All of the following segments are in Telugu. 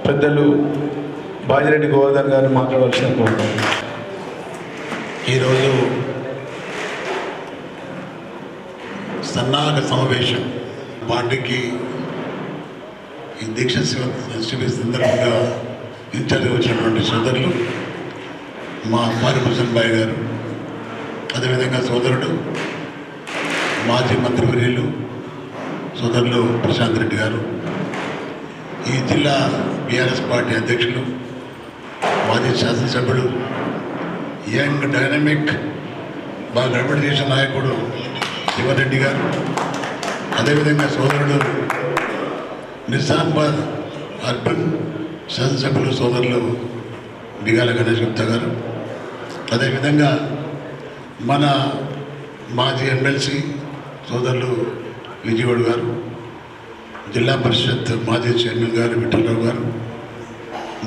పెద్దలు బాజిరెడ్డి గోవర్ధన్ గారిని మాట్లాడవలసిన కోరుతున్నాను. ఈరోజు సన్నాహక సమావేశం పార్టీకి ఈ దీక్ష శిబిర సందర్భంగా ఇన్ఛార్జ్ వచ్చినటువంటి సోదరులు మా మారిభూషణ్ భాయ్ గారు, అదేవిధంగా సోదరుడు మాజీ మంత్రివర్యులు సోదరులు ప్రశాంత్ రెడ్డి గారు, ఈ జిల్లా బీఆర్ఎస్ పార్టీ అధ్యక్షులు మాజీ శాసనసభ్యుడు, యంగ్ డైనమిక్ బాగా గడబడి చేసిన నాయకుడు శివరెడ్డి గారు, అదేవిధంగా సోదరుడు నిజామాబాద్ అర్బన్ శాసనసభ్యులు సోదరులు బిగాల గణేష్ గుప్తా గారు, అదేవిధంగా మన మాజీ ఎమ్మెల్సీ సోదరులు విజయవాడ గారు, జిల్లా పరిషత్ మాజీ చైర్మన్ గారు విఠలరావు గారు,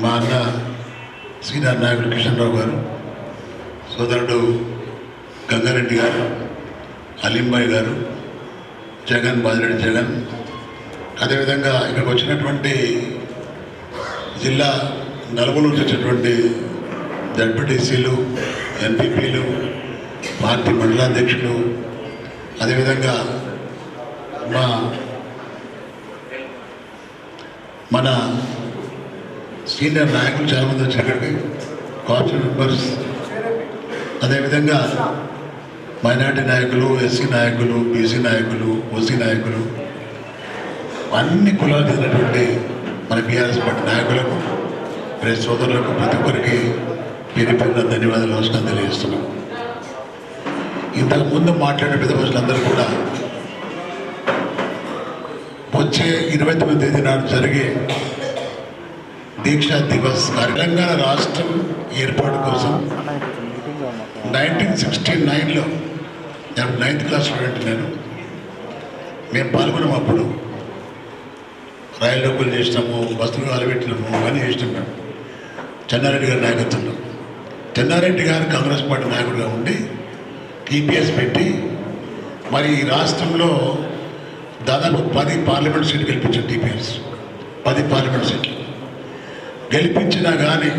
మా అన్న సీనియర్ నాయకుడు కిషన్ రావు గారు, సోదరుడు గంగారెడ్డి గారు, అలీంబాయ్ గారు, జగన్ బాజిరెడ్డి జగన్, అదేవిధంగా ఇక్కడికి వచ్చినటువంటి జిల్లా నలుగురు నుంచి వచ్చినటువంటి జడ్పీటీసీలు, ఎన్పీపీలు, పార్టీ మండలాధ్యక్షులు, అదేవిధంగా మన సీనియర్ నాయకులు చాలామంది వచ్చి ఇక్కడికి కౌన్సిల్ మెంబర్స్, అదేవిధంగా మైనార్టీ నాయకులు, ఎస్సీ నాయకులు, బీసీ నాయకులు, ఓసీ నాయకులు, అన్ని కులాలకు చెందినటువంటి మన బీఆర్ఎస్ పార్టీ నాయకులకు, ప్రెస్ సోదరులకు, ప్రతి ఒక్కరికి పేరు పేరున ధన్యవాదాలు, నమస్కారం తెలియజేస్తున్నాం. ఇంతకుముందు మాట్లాడిన పెద్ద మనుషులందరూ కూడా వచ్చే 29వ తేదీ నాడు జరిగే దీక్షా దివస్ తెలంగాణ రాష్ట్రం ఏర్పాటు కోసం 1969లో 9th క్లాస్ స్టూడెంట్ మేము పాల్గొన్నాం. అప్పుడు రైలు డబ్బులు చేసినాము, బస్సులు అలబెట్టినాము, అవన్నీ చేసినాం మేము చెన్నారెడ్డి గారి నాయకత్వంలో. చెన్నారెడ్డి గారు కాంగ్రెస్ పార్టీ నాయకుడిగా ఉండి టీపీఎస్ పెట్టి మరి ఈ రాష్ట్రంలో దాదాపు 10 పార్లమెంట్ సీట్లు గెలిపించారు. టీపీఎస్ 10 పార్లమెంట్ సీట్లు గెలిపించినా కానీ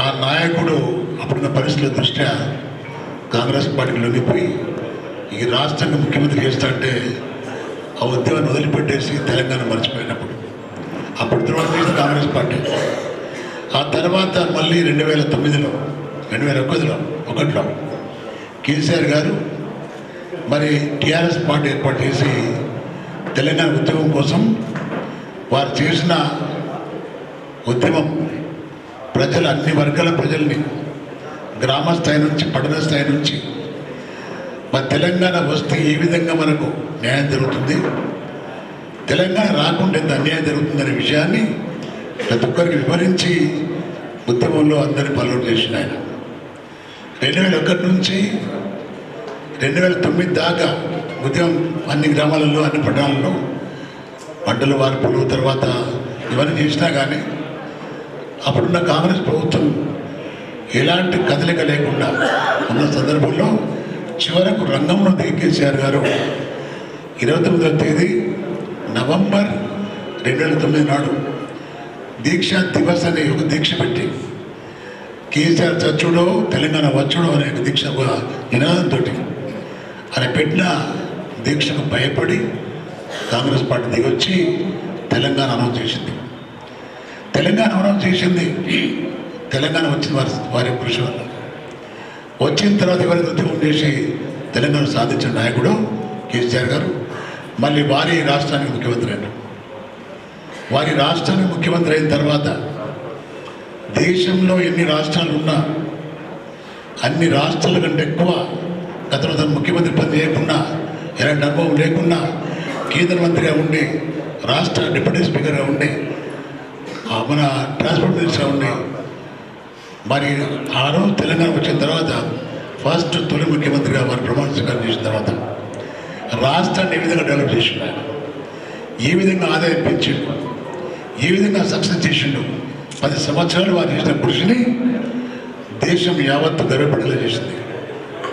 ఆ నాయకుడు అప్పుడున్న పరిస్థితుల దృష్ట్యా కాంగ్రెస్ పార్టీకి లొంగిపోయి ఈ రాష్ట్రాన్ని ముఖ్యమంత్రి చేస్తాంటే ఆ ఉద్యమాన్ని వదిలిపెట్టేసి తెలంగాణ మర్చిపోయినప్పుడు అప్పుడు తర్వాత చేసిన కాంగ్రెస్ పార్టీ. ఆ తర్వాత మళ్ళీ 2009లో 2001లో కేసీఆర్ గారు మరి టీఆర్ఎస్ పార్టీ ఏర్పాటు చేసి తెలంగాణ ఉద్యమం కోసం వారు చేసిన ఉద్యమం ప్రజలు, అన్ని వర్గాల ప్రజల్ని, గ్రామ స్థాయి నుంచి పట్టణ స్థాయి నుంచి మరి తెలంగాణ వస్తే ఏ విధంగా మనకు న్యాయం జరుగుతుంది, తెలంగాణ రాకుండా ఎంత అన్యాయం జరుగుతుందనే విషయాన్ని ప్రతి ఒక్కరికి వివరించి ఉద్యమంలో అందరినీ పాల్గొన చేసిన ఆయన 2001 నుంచి 2009 దాకా ఉద్యమం అన్ని గ్రామాలలో, అన్ని పట్టణాలలో పంటల వార్పులు తర్వాత ఇవన్నీ చేసినా కానీ అప్పుడున్న కాంగ్రెస్ ప్రభుత్వం ఎలాంటి కదలిక లేకుండా ఉన్న సందర్భంలో చివరకు రంగంలో దిగి కేసీఆర్ గారు 29వ తేదీ నవంబర్ 2009 నాడు దీక్షా దివస్ అనే ఒక దీక్ష పెట్టి కేసీఆర్ చచ్చుడో తెలంగాణ వచ్చుడో అనే ఒక దీక్ష నినాదంతో ఆయన పెట్టిన దీక్షకు భయపడి కాంగ్రెస్ పార్టీ దిగొచ్చి తెలంగాణ అనౌన్స్ చేసింది. తెలంగాణ అనౌన్స్ చేసింది. తెలంగాణ వచ్చిన వారి కృషి వల్ల వచ్చిన తర్వాత ఎవరైతే ఉద్యమం చేసి తెలంగాణ సాధించిన నాయకుడు కేసీఆర్ గారు మళ్ళీ వారి రాష్ట్రానికి ముఖ్యమంత్రి అయినారు. వారి రాష్ట్రానికి ముఖ్యమంత్రి అయిన తర్వాత దేశంలో ఎన్ని రాష్ట్రాలు ఉన్నా అన్ని రాష్ట్రాల కంటే ఎక్కువ గతంలో తన ముఖ్యమంత్రి పని చేయకుండా, ఎలాంటి అనుభవం లేకుండా కేంద్ర మంత్రిగా ఉండి, రాష్ట్ర డిప్యూటీ స్పీకర్గా ఉండి, మన ట్రాన్స్పోర్ట్ మినిస్టర్గా ఉండి, మరి ఆ రోజు తెలంగాణ వచ్చిన తర్వాత ఫస్ట్ తొలి ముఖ్యమంత్రిగా వారు ప్రమాణ స్వీకారం చేసిన తర్వాత రాష్ట్రాన్ని ఏ విధంగా డెవలప్ చేసిండు, ఏ విధంగా ఆదాయం పెంచిండు, ఏ విధంగా సక్సెస్ చేసిండు, 10 సంవత్సరాలు వారు చేసిన కృషిని దేశం యావత్తు గర్వపడేలా చేసింది.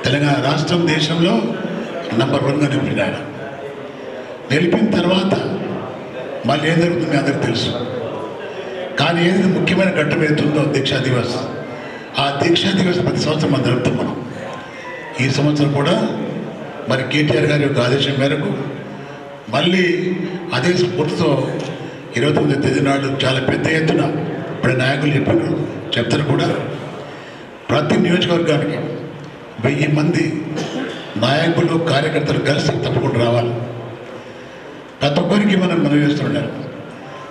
తెలంగాణ రాష్ట్రం దేశంలో నంబర్ 1గా నిలిపిన ఆయన. నిలిపిన తర్వాత మళ్ళీ ఏం జరుగుతుంది అందరికి తెలుసు. కానీ ఏది ముఖ్యమైన ఘట్టం ఏదైతుందో దీక్షా దివస్, ఆ దీక్షా దివస్ ప్రతి సంవత్సరం మనం జరుపుతాం మనం. ఈ సంవత్సరం కూడా మరి కేటీఆర్ గారి యొక్క ఆదేశం మేరకు మళ్ళీ అదే స్ఫూర్తితో 29వ తేదీ నాడు చాలా పెద్ద ఎత్తున ఇప్పుడు నాయకులు చెప్తారు కూడా ప్రతి నియోజకవర్గానికి 1000 మంది నాయకులు కార్యకర్తలు కలిసి తప్పకుండా రావాలి. ప్రతి ఒక్కరికి మనం చేస్తున్నారు.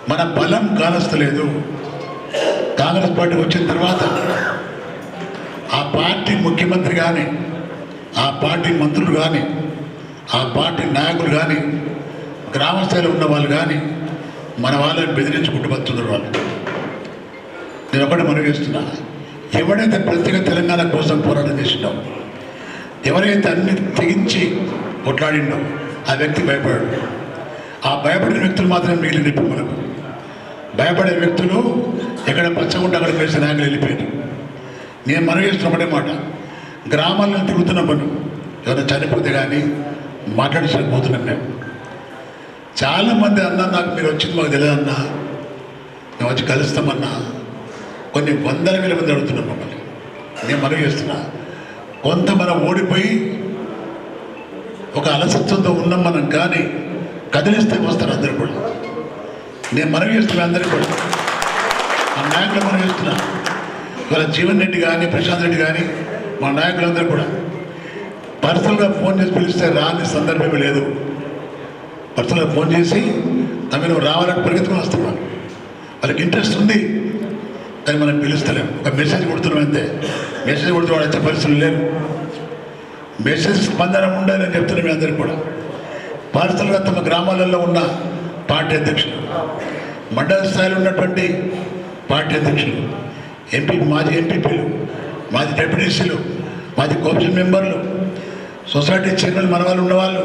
మన బలం కానస్తలేదు. కాంగ్రెస్ పార్టీ వచ్చిన తర్వాత ఆ పార్టీ ముఖ్యమంత్రి కానీ, ఆ పార్టీ మంత్రులు కానీ, ఆ పార్టీ నాయకులు కానీ, గ్రామ స్థాయిలో ఉన్న వాళ్ళు కానీ మన వాళ్ళని బెదిరించుకుంటూ బతున్నారు వాళ్ళు. నేను ఒకటి మనవి చేస్తున్నా, ఎవడైతే ప్రత్యేక తెలంగాణ కోసం పోరాటం చేసిండో, ఎవరైతే అన్ని తెగించి కొట్లాడిండో ఆ వ్యక్తి భయపడాడు. ఆ భయపడిన వ్యక్తులు మాత్రమే మిగిలిన ఇప్పుడు మనకు. భయపడే వ్యక్తులు ఎక్కడ పచ్చగుంటే అక్కడ వేసిన నాయకులు వెళ్ళిపోయారు. నేను మనవి చేస్తున్న ఒకటే మాట, గ్రామాల్లో తిరుగుతున్నాం మనం. ఎవరైనా చనిపోతే కానీ మాట్లాడించకపోతున్నాం మేము. చాలామంది అన్నా నాకు మీరు వచ్చింది మాకు తెలియదన్నా, మేము వచ్చి కలుస్తామన్నా, కొన్ని 100,000 మంది అడుగుతున్నాం మమ్మల్ని. నేను మనవి చేస్తున్నా, కొంత మనం ఓడిపోయి ఒక అలసత్వంతో ఉన్నాం మనం, కానీ కదిలిస్తే వస్తారు అందరూ కూడా. నేను మనవి చేస్తున్నా అందరికీ కూడా, మా నాయకులు మనవి చేస్తున్నా. ఇవాళ జీవన్ రెడ్డి కానీ, ప్రశాంత్ రెడ్డి కానీ, మా నాయకులందరూ కూడా పర్సనల్గా ఫోన్ చేసి పిలిస్తే రాని సందర్భమే లేదు. పర్సనల్గా ఫోన్ చేసి తమను రావాలని పరిగెత్తుకుని వస్తున్నాం. వాళ్ళకి ఇంట్రెస్ట్ ఉంది కానీ మనం పిలుస్తలేము. ఒక మెసేజ్ కొడుతున్నాం అంతే. మెసేజ్ కొడుతూ వాడు వచ్చే పరిస్థితులు లేరు. మెసేజ్ స్పందన ఉండాలని చెప్తున్నాం మీ అందరికీ కూడా. పర్సనల్గా తమ గ్రామాలలో ఉన్న పార్టీ అధ్యక్షులు, మండల స్థాయిలో ఉన్నటువంటి పార్టీ అధ్యక్షులు, మాజీ ఎంపీపీలు, మాజీ డెప్యూటీసీలు, మాజీ కోఆప్షన్ మెంబర్లు, సొసైటీ చైర్మన్ మన వాళ్ళు ఉన్నవాళ్ళు,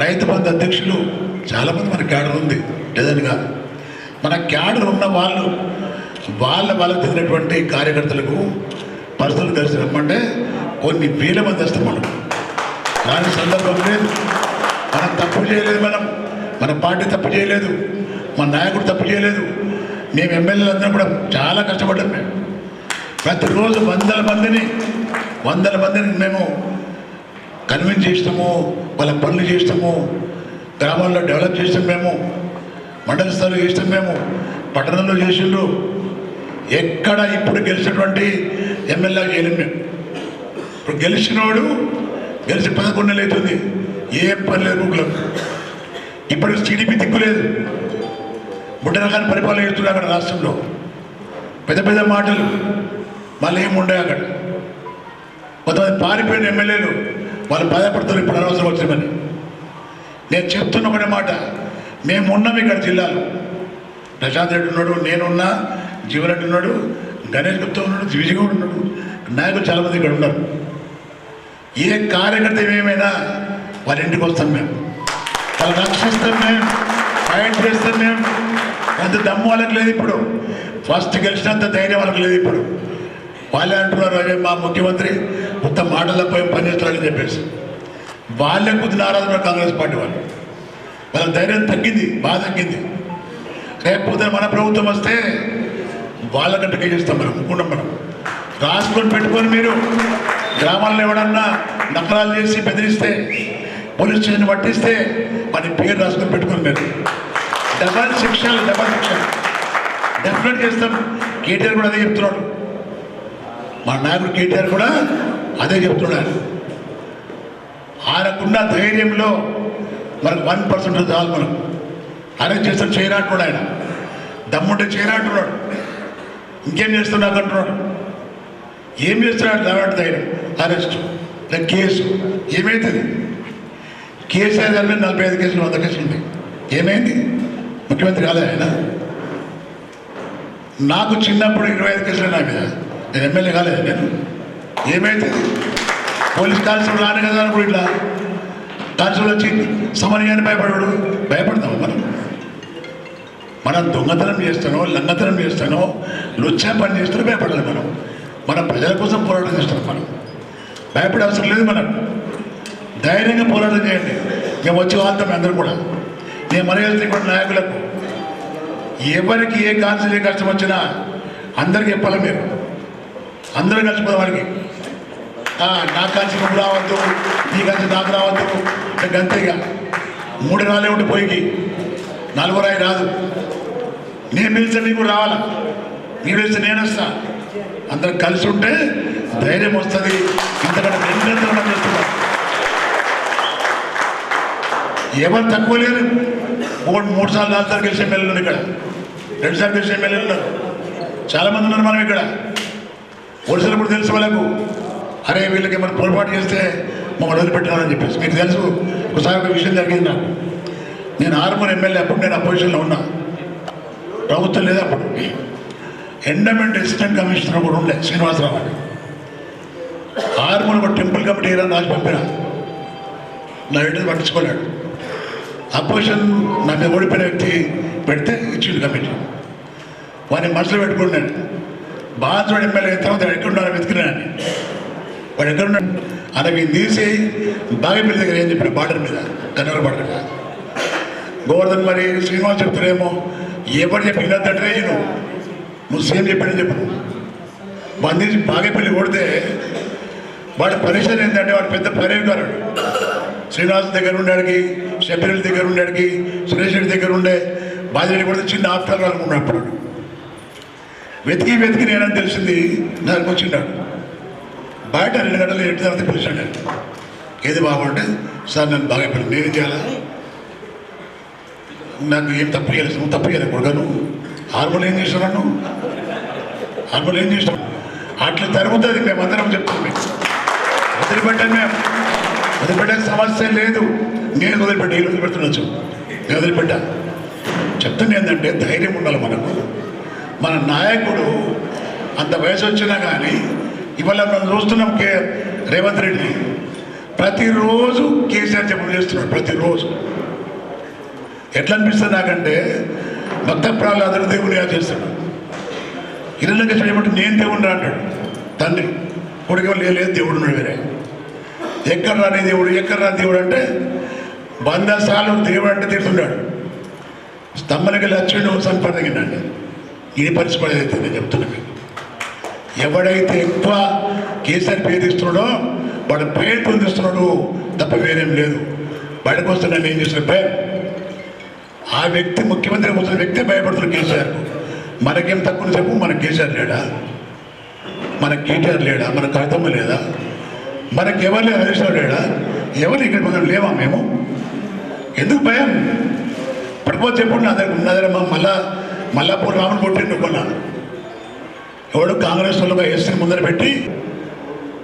రైతు బంధు అధ్యక్షులు, చాలామంది మన క్యాడర్ ఉంది లేదని కాదు. మన క్యాడర్ ఉన్న వాళ్ళు వాళ్ళకు చెందినటువంటి కార్యకర్తలకు పర్సనల్ కలిసి రమ్మంటే కొన్ని వేల మంది వస్తాం మనం. దాని సందర్భం లేదు. మనం తప్పు చేయలేదు. మన పార్టీ తప్పు చేయలేదు. మన నాయకుడు తప్పు చేయలేదు. మేము ఎమ్మెల్యేలు అందరం కూడా చాలా కష్టపడ్డాం. మేము ప్రతిరోజు వందల మందిని మేము కన్విన్స్ చేస్తాము, వాళ్ళ పనులు చేస్తాము, గ్రామాల్లో డెవలప్ చేస్తాం, మేము మండల స్థాయిలో చేస్తాం, మేము పట్టణంలో చేసిండ్రు. ఎక్కడ ఇప్పుడు గెలిచినటువంటి ఎమ్మెల్యే చేయలేము మేము. ఇప్పుడు గెలిచినవాడు గెలిచి 11 నెలలు అవుతుంది, ఏం పని లేదు ఊళ్ళకు. ఇప్పుడు టీడీపీ దిక్కులేదు. బుడ్డరగాని పరిపాలన చేస్తున్నారు అక్కడ రాష్ట్రంలో. పెద్ద మాటలు మళ్ళీ ఏముండే అక్కడ. కొంతమంది పారిపోయిన ఎమ్మెల్యేలు వాళ్ళు బాధపడుతున్నారు ఇప్పుడు అనవసరం వచ్చినామని. నేను చెప్తున్న ఒకటే మాట, మేము ఉన్నాం ఇక్కడ జిల్లాలో. ప్రశాంత్ రెడ్డి ఉన్నాడు, నేనున్నా, జీవరెడ్డి ఉన్నాడు, గణేష్ గుప్తా ఉన్నాడు, విజయగౌడ్ ఉన్నాడు, నాయకులు చాలామంది ఇక్కడ ఉన్నారు. ఏ కార్యకర్త ఏమైనా వాళ్ళ ఇంటికి వస్తాం మేము, వాళ్ళు రక్షిస్తాం, మేము ఫైట్ చేస్తాం. మేము అంత దమ్ము వాళ్ళకి లేదు ఇప్పుడు. ఫస్ట్ గెలిచినంత ధైర్యం వాళ్ళకి లేదు ఇప్పుడు. వాళ్ళే అంటున్నారు, అదే మా ముఖ్యమంత్రి మొత్తం మాటలపై పనిచేస్తారని చెప్పేసి. వాళ్ళే కొద్ది నారాజు కాంగ్రెస్ పార్టీ వాళ్ళు. వాళ్ళ ధైర్యం తగ్గింది, బాగా తగ్గింది. రేపు పొద్దున మన ప్రభుత్వం వస్తే వాళ్ళకంటే చేస్తాం మనం. అనుకున్నాం మనం. రాసుకొని పెట్టుకొని మీరు గ్రామాల్లో ఎవడన్నా నకరాలు చేసి బెదిరిస్తే, పోలీస్ స్టేషన్ పట్టిస్తే మన పేరు రాసుకొని పెట్టుకొని మీరు డబల్ శిక్ష డెఫినెట్ చేస్తాం. కేటీఆర్ కూడా అదే చెప్తున్నాడు. మా నాయకుడు కేటీఆర్ కూడా అదే చెప్తున్నాడు. ఆయనకున్న ధైర్యంలో మనకు 1% చాలు. మనం అరెస్ట్ చేస్తాడు, చేయనంటున్నాడు. ఆయన దమ్ముంటే చేయనంటున్నాడు. ఇంకేం చేస్తున్నాడు అంటున్నాడు. ఏం చేస్తున్నాడు? అలాంటి ధైర్యం. అరెస్ట్ కేసు ఏమైతుంది? కేసు అయితే 45 కేసులు 100 కేసులు ఉంటాయి. ఏమైంది? ముఖ్యమంత్రి కాలేదు ఆయన. నాకు చిన్నప్పుడు 25 కేసులు నా మీద. నేను ఎమ్మెల్యే కాలేదు. నేను ఏమైతుంది? పోలీస్ కానిస్టేబుల్ రాని కదా అప్పుడు ఇట్లా కానిస్టేబుల్ వచ్చి సమన్యాన్ని భయపడడు. భయపడతాము మనం దొంగతనం చేస్తానో, లంగతనం చేస్తానో, లుచ్చా పని చేస్తానో భయపడాలి. మనం ప్రజల కోసం పోరాటం చేస్తాం. మనం భయపడే అవసరం లేదు. మనం ధైర్యంగా పోరాటం చేయండి. మేము వచ్చి వాళ్ళతో అందరూ కూడా. నేను మనగలిగిన కూడా నాయకులకు ఎవరికి ఏ కాన్సర్ ఏ కష్టం వచ్చినా అందరికి చెప్పాలి మీరు, అందరూ కలిసిపోదాం వారికి. నా కలిసి నువ్వు రావద్దు, నీ కలిసి నాకు రావద్దు, అంతేగా 3 రాలే ఉంటే పోయికి 4వ రాయి రాదు. నేను పిలిస్తే నీకు రావాలా, నీ పిలిస్తే నేను వస్తా. అందరం కలిసి ఉంటే ధైర్యం వస్తుంది. ఇంతకంటే నిరంతరం చేస్తున్నా. ఎవరు తక్కువ లేరు. 3 సార్లు 4 సార్లు గెలిచే ఎమ్మెల్యేలు ఉన్నారు ఇక్కడ, 2 సార్లు గెలిచే ఎమ్మెల్యేలు ఉన్నారు, చాలామంది ఉన్నారు. మనం ఇక్కడ ఒడిశాలు కూడా తెలుసు వాళ్ళకు, అరే వీళ్ళకి ఏమైనా పొరపాటు చేస్తే మమ్మల్ని వదిలిపెట్టాలని చెప్పేసి. మీకు తెలుసు, ఒకసారి ఒక విషయం జరిగింది నాకు. నేను ఆర్మూర్ ఎమ్మెల్యే, అప్పుడు నేను అపోజిషన్లో ఉన్నా, ప్రభుత్వం లేదు అప్పుడు. ఎండమెంట్ అసిస్టెంట్ కమిషనర్ కూడా ఉండే శ్రీనివాసరావు అని. ఆర్మూర్ ఒక టెంపుల్ కమిటీ ఏదైనా రాసి పంపిన, నా ఇంటిని పట్టించుకోలేడు. అపోజిషన్ నా మీద ఓడిపోయిన వ్యక్తి పెడితే ఇచ్చిండు కమిటీ. వాడిని మనసులో పెట్టుకున్నాడు. బాగా ఎమ్మెల్యే తర్వాత ఎక్కడున్నారో వెతికినాను. వాడు ఎక్కడున్నాడు అని వీళ్ళు తీసి బాగేపల్లి దగ్గర ఏం చెప్పిన బార్డర్ మీద, కన్నూరు బార్డర్ మీద. గోవర్ధన్ మరి శ్రీనివాస్ చెప్తారేమో, ఎవరు చెప్పి ఇదంటే నువ్వు సేమ్ చెప్పాడని చెప్పు. వాడిని తీసి బాగేపల్లి కొడితే వాడి పరిశ్రమ ఏంటంటే వాడు పెద్ద పర్యటకారుడు. శ్రీనివాస్ దగ్గర ఉండేడికి, షబ్బీర్ దగ్గర ఉండేడికి, సురేష్ రెడ్డి దగ్గర ఉండే, బాధ్యత కూడా చిన్న ఆఫ్టర్ అనుకున్నప్పుడు వెతికి వెతికి నేనని తెలిసింది. నాకు వచ్చిండాడు బయట 2 గంటలు 8 తర్వాత పిలిచాడు. ఏది బాగుంటే సార్ నన్ను బాగా పిల్లలు నేనేం చేయాలా, నాకు ఏం తప్పు చేయలేదు, నువ్వు తప్పు చేయలేదు కొడుకు, హార్మోన్ ఏం చేస్తున్నాను, హార్మోన్ ఏం చేస్తున్నాను అట్లా జరుగుతుంది. మేమందరం చెప్తున్నాం, వదిలిపెట్టాను. మేము వదిలిపెట్టే సమస్య లేదు. నేను వదిలిపెట్టా, వీళ్ళు వదిలిపెడుతుండొచ్చు, నేను వదిలిపెట్టా. చెప్తుంది ఏంటంటే ధైర్యం ఉండాలి మనకు. మన నాయకుడు అంత వయసు వచ్చినా కానీ ఇవాళ మనం చూస్తున్నాం రేవంత్ రెడ్డి ప్రతిరోజు కేసీఆర్ చెప్పడం చేస్తున్నాడు. ప్రతిరోజు ఎట్లా అనిపిస్తుంది నాకంటే భక్త ప్రహ్లాదుడు దేవుని చేస్తాడు. ఇళ్ళకి చేయమంటే నేను దేవుడిని అంటాడు తండ్రి. కొడుకు లేదు దేవుడు ఉన్నాడు వేరే. ఎక్కడ రాని దేవుడు, ఎక్కడ రాని దేవుడు అంటే 100 సార్లు దేవుడు అంటే తిడుతున్నాడు. స్తంభానికి లక్ష్యుడు సంపదగిందండి. ఇది పరిస్థితి అయితే నేను చెప్తున్నాను. ఎవడైతే ఎక్కువ కేసీఆర్ పేరుస్తున్నాడో వాడు పేరు పొందిస్తున్నాడు తప్ప వేరేం లేదు. బయటకు వస్తే నేను ఏం చేసిన భయం. ఆ వ్యక్తి ముఖ్యమంత్రి వస్తున్న వ్యక్తి భయపడుతున్నాడు కేసీఆర్. మనకేం తక్కువ చెప్పు, మన కేసీఆర్ లేడా, మన కేటీఆర్ లేడా, మన కవితమ్మ లేదా, మనకి ఎవరు లేదు, హరీష్ రావు లేడా, ఎవరు ఇక్కడ మనం లేవా? మేము ఎందుకు భయం? పడిపోతే చెప్పండి. నా దగ్గర ఉన్న దగ్గర మల్లాపూర్ రాముని కొట్టిండు కొన్నా. ఎవడు కాంగ్రెస్ వాళ్ళుగా ఎస్సీని ముందర పెట్టి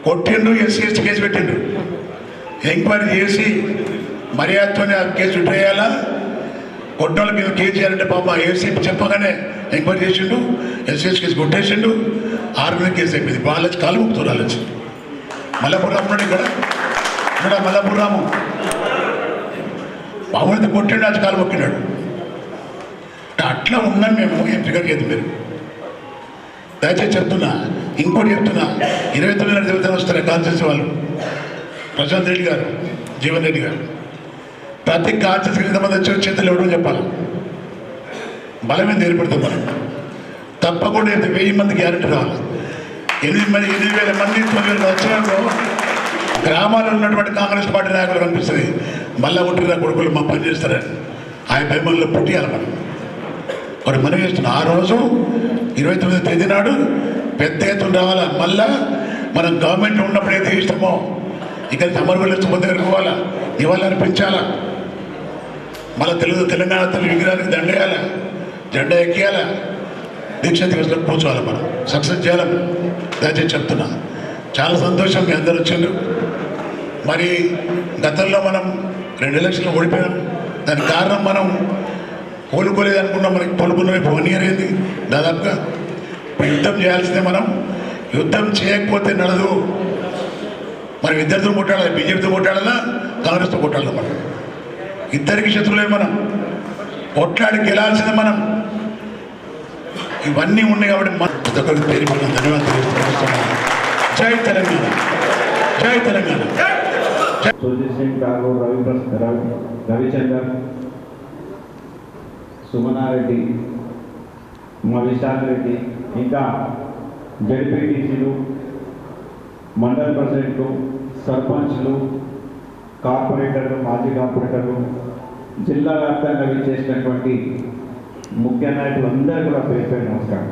కొట్టిండు, ఎస్సీ కేసు పెట్టిండు. ఎంక్వైరీ చేసి మర్యాదతోనే ఆ కేసు విట్టేయాలా. కొట్టిన మీద కేసు చేయాలంటే పాప ఏసీ చెప్పగానే ఎంక్వైరీ చేసిండు, ఎస్సీ కేసు కొట్టేసిండు. 6 కేసు అయిపోయింది. వాళ్ళకి కాలు ముక్తులు వాళ్ళొచ్చి మల్లాపూర్ రాము ఉన్నాడు ఇక్కడ మల్లాపూర్ రాము బాబుని కొట్టిండు, అది కాలు మొక్కినాడు. అట్లా ఉన్నాం మేము. ఏం ఫిగర్ చేయదు మీరు. దయచేసి చెప్తున్నా, ఇంకోటి చెప్తున్నా, 29 దేవతలు వస్తారు కాన్సెన్స్ వాళ్ళు. ప్రశాంత్ రెడ్డి గారు, జీవన్ రెడ్డి గారు, ప్రతి కాన్సెన్స్ ఎంతమంది వచ్చి చేతులు ఇవ్వడం చెప్పాలి. బలమైన ఏర్పడుతుంది మనం. తప్పకుండా 1000 మంది గ్యారెంటీ రావాలి. 8,000 మంది 9,000 వచ్చారో గ్రామాల్లో ఉన్నటువంటి కాంగ్రెస్ పార్టీ నాయకులు కనిపిస్తుంది. మళ్ళా ఉంటున్న కొడుకులు మా పని చేస్తారని ఆ భయమల్లో పుట్టియాలి మనం. వాడు మనం చేస్తున్నాం. ఆ రోజు 29వ తేదీ నాడు పెద్ద ఎత్తున రావాలా. మళ్ళా మనం గవర్నమెంట్ ఉన్నప్పుడు ఏది ఇష్టమో ఇక్కడ అమరులు దగ్గరికి పోవాలా, ఇవాళ అనిపించాలా. మళ్ళీ తెలంగాణ తల్లి విగ్రహానికి దండేయాలా, జెండా ఎక్కియాలా, దీక్ష దివసంలో కూర్చోవాలి. మనం సక్సెస్ చేయాలి. దయచేసి చెప్తున్నా, చాలా సంతోషం మీ అందరూ వచ్చిండ్రు. మరి గతంలో మనం 2 ఎలక్షన్లు ఓడిపోయాం. దానికి కారణం మనం కోలుకోలేదు అనుకున్నాం. మనకి కోలుకున్న 1 ఇయర్ అయింది దాదాపుగా. యుద్ధం చేయాల్సిందే మనం. యుద్ధం చేయకపోతే నడదు. మనం ఇద్దరితో కొట్టాలి, బీజేపీతో కొట్టాలన్నా కాంగ్రెస్తో కొట్టాలన్నా. మనం ఇద్దరికి శత్రువులే. మనం కొట్లాడి గెలాల్సిందే మనం. ఇవన్నీ ఉన్నాయి కాబట్టి ప్రతి ఒక్కరికి పేరు ధన్యవాదాలు తెలియజేస్తున్నాను. జై తెలంగాణ, జై తెలంగాణ. సింగ్ ఠాగూర్, రవిచందర్, సుమనారెడ్డి, మా విశాఖ రెడ్డి, ఇంకా జడ్పీటీసీలు, మండల ప్రెసిడెంట్లు, సర్పంచ్లు, కార్పొరేటర్లు, మాజీ కార్పొరేటర్లు, జిల్లా వ్యాప్తంగా విచ్చేసినటువంటి ముఖ్య నాయకులందరూ కూడా పేరు పేరు నమస్కారం.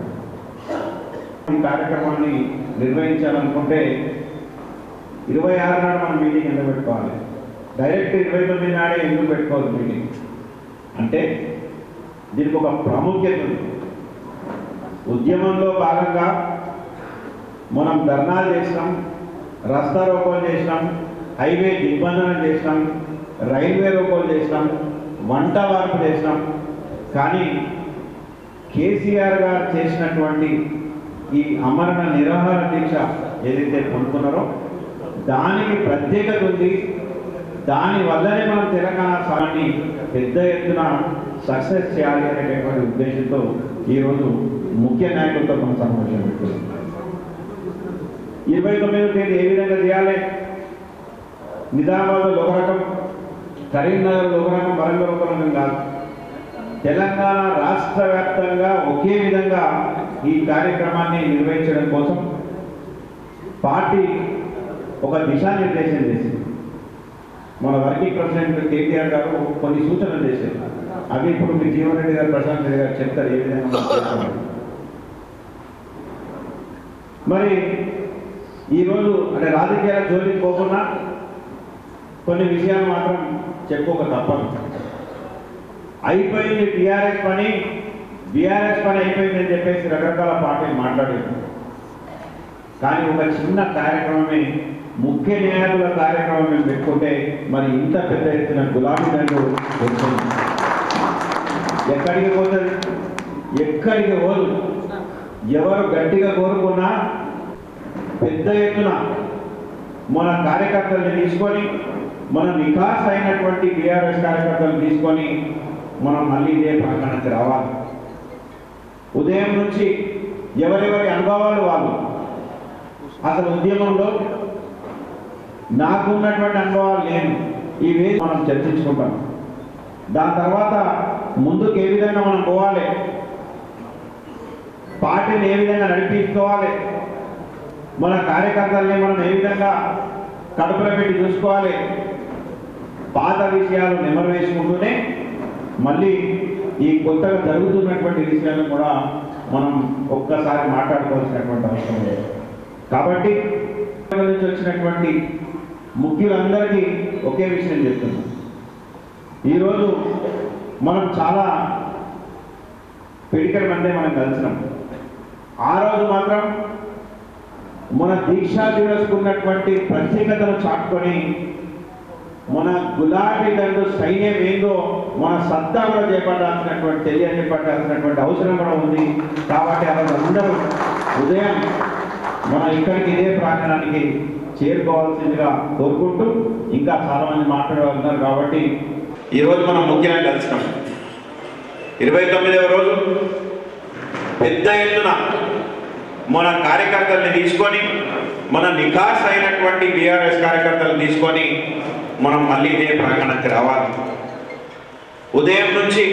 ఈ కార్యక్రమాన్ని నిర్వహించాలనుకుంటే 26 నాడు మనం మీటింగ్ ఎందుకు పెట్టుకోవాలి, డైరెక్ట్ 29 నాడే ఎందుకు పెట్టుకోవాలి మీటింగ్ అంటే దీనికి ఒక ప్రాముఖ్యత ఉంది. ఉద్యమంలో భాగంగా మనం ధర్నాలు చేసినాం, రస్తా రోకోలు చేసినాం, హైవే దిగ్బంధనం చేసినాం, రైల్వే రోకోలు చేసినాం, వంట వార్పు చేసినాం. కానీ కేసీఆర్ గారు చేసినటువంటి ఈ అమరణ నిరాహార దీక్ష ఏదైతే పొందుతున్నారో దానికి ప్రత్యేకత ఉంది. దానివల్లనే మనం తెలంగాణ సాన్ని పెద్ద ఎత్తున సక్సెస్ చేయాలి అనేటటువంటి ఉద్దేశంతో ఈరోజు ముఖ్య నాయకులతో మనం సమావేశం పెట్టుకున్నాం. 29వ తేదీ ఏ విధంగా చేయాలి, నిజామాబాద్లో ఒక రకం, కరీంనగర్లో ఒక రకం, వరంగల్ ఒక రకం కాదు, తెలంగాణ రాష్ట్ర వ్యాప్తంగా ఒకే విధంగా ఈ కార్యక్రమాన్ని నిర్వహించడం కోసం పార్టీ ఒక దిశానిర్దేశం చేసింది. మన వర్కింగ్ ప్రెసిడెంట్ కేటీఆర్ గారు కొన్ని సూచనలు చేశారు. అవి ఇప్పుడు మీ జీవన్ రెడ్డి గారు, ప్రశాంత్ రెడ్డి గారు చెప్తారు ఏ విధంగా. మరి ఈరోజు అంటే రాజకీయాల జోలికి పోకుండా కొన్ని విషయాలు మాత్రం చెప్పుకోక తప్పదు. అయిపోయింది టీఆర్ఎస్ పని, బీఆర్ఎస్ పని అయిపోయిందని చెప్పేసి రకరకాల పార్టీలు మాట్లాడారు. కానీ ఒక చిన్న కార్యక్రమమే, ముఖ్య నాయకుల కార్యక్రమం మేము పెట్టుకుంటే మరి ఇంత పెద్ద ఎత్తున గులాబీ దండు వస్తుంది. ఎక్కడికి పోతుంది, ఎక్కడికి పోదు. ఎవరు గట్టిగా కోరుకున్నా పెద్ద ఎత్తున మన కార్యకర్తల్ని తీసుకొని, మన వికాస్ అయినటువంటి బీఆర్ఎస్ కార్యకర్తలను తీసుకొని మనం మళ్ళీ ఇదే ప్రాంగణానికి రావాలి. ఉదయం నుంచి ఎవరెవరి అనుభవాలు వాళ్ళు, అసలు ఉద్యమంలో నాకున్నటువంటి అనుభవాలు నేను ఈ వేది మనం చర్చించుకుంటాం. దాని తర్వాత ముందుకు ఏ విధంగా మనం పోవాలి, పార్టీని ఏ విధంగా నడిపించుకోవాలి, మన కార్యకర్తల్ని మనం ఏ విధంగా కడుపులో పెట్టి చూసుకోవాలి, పాత విషయాలు నెమరు వేసుకుంటూనే మళ్ళీ ఈ కొత్తగా జరుగుతున్నటువంటి విషయాలను కూడా మనం ఒక్కసారి మాట్లాడుకోవాల్సినటువంటి అవసరం లేదు. కాబట్టి నుంచి వచ్చినటువంటి ముఖ్యులందరికీ ఒకే విషయం చెప్తున్నాం. ఈరోజు మనం చాలా పిడికల మధ్య మనం కలిసినాం. ఆ రోజు మాత్రం మన దీక్షా దివస్కున్నటువంటి ప్రత్యేకతను చాటుకొని మన గులాబీ దండు సైన్యం ఏందో మన సత్తా కూడా చేపట్టాల్సినటువంటి తెలియజేపట్టాల్సినటువంటి అవసరం కూడా ఉంది. కాబట్టి ఆ రోజు అందరూ ఉదయం మన ఇక్కడికి ఇదే ప్రాంగణానికి చేరుకోవాల్సిందిగా కోరుకుంటూ, ఇంకా చాలా మంది మాట్లాడగలుగుతారు కాబట్టి ఈరోజు మనం ముఖ్యంగా కలిసినాం. 29వ రోజు పెద్ద ఎత్తున మన కార్యకర్తల్ని తీసుకొని, మన నికాస్ అయినటువంటి బీఆర్ఎస్ కార్యకర్తలను తీసుకొని మనం మళ్ళీ ఇదే ప్రాంగణానికి రావాలి. ఉదయం నుంచి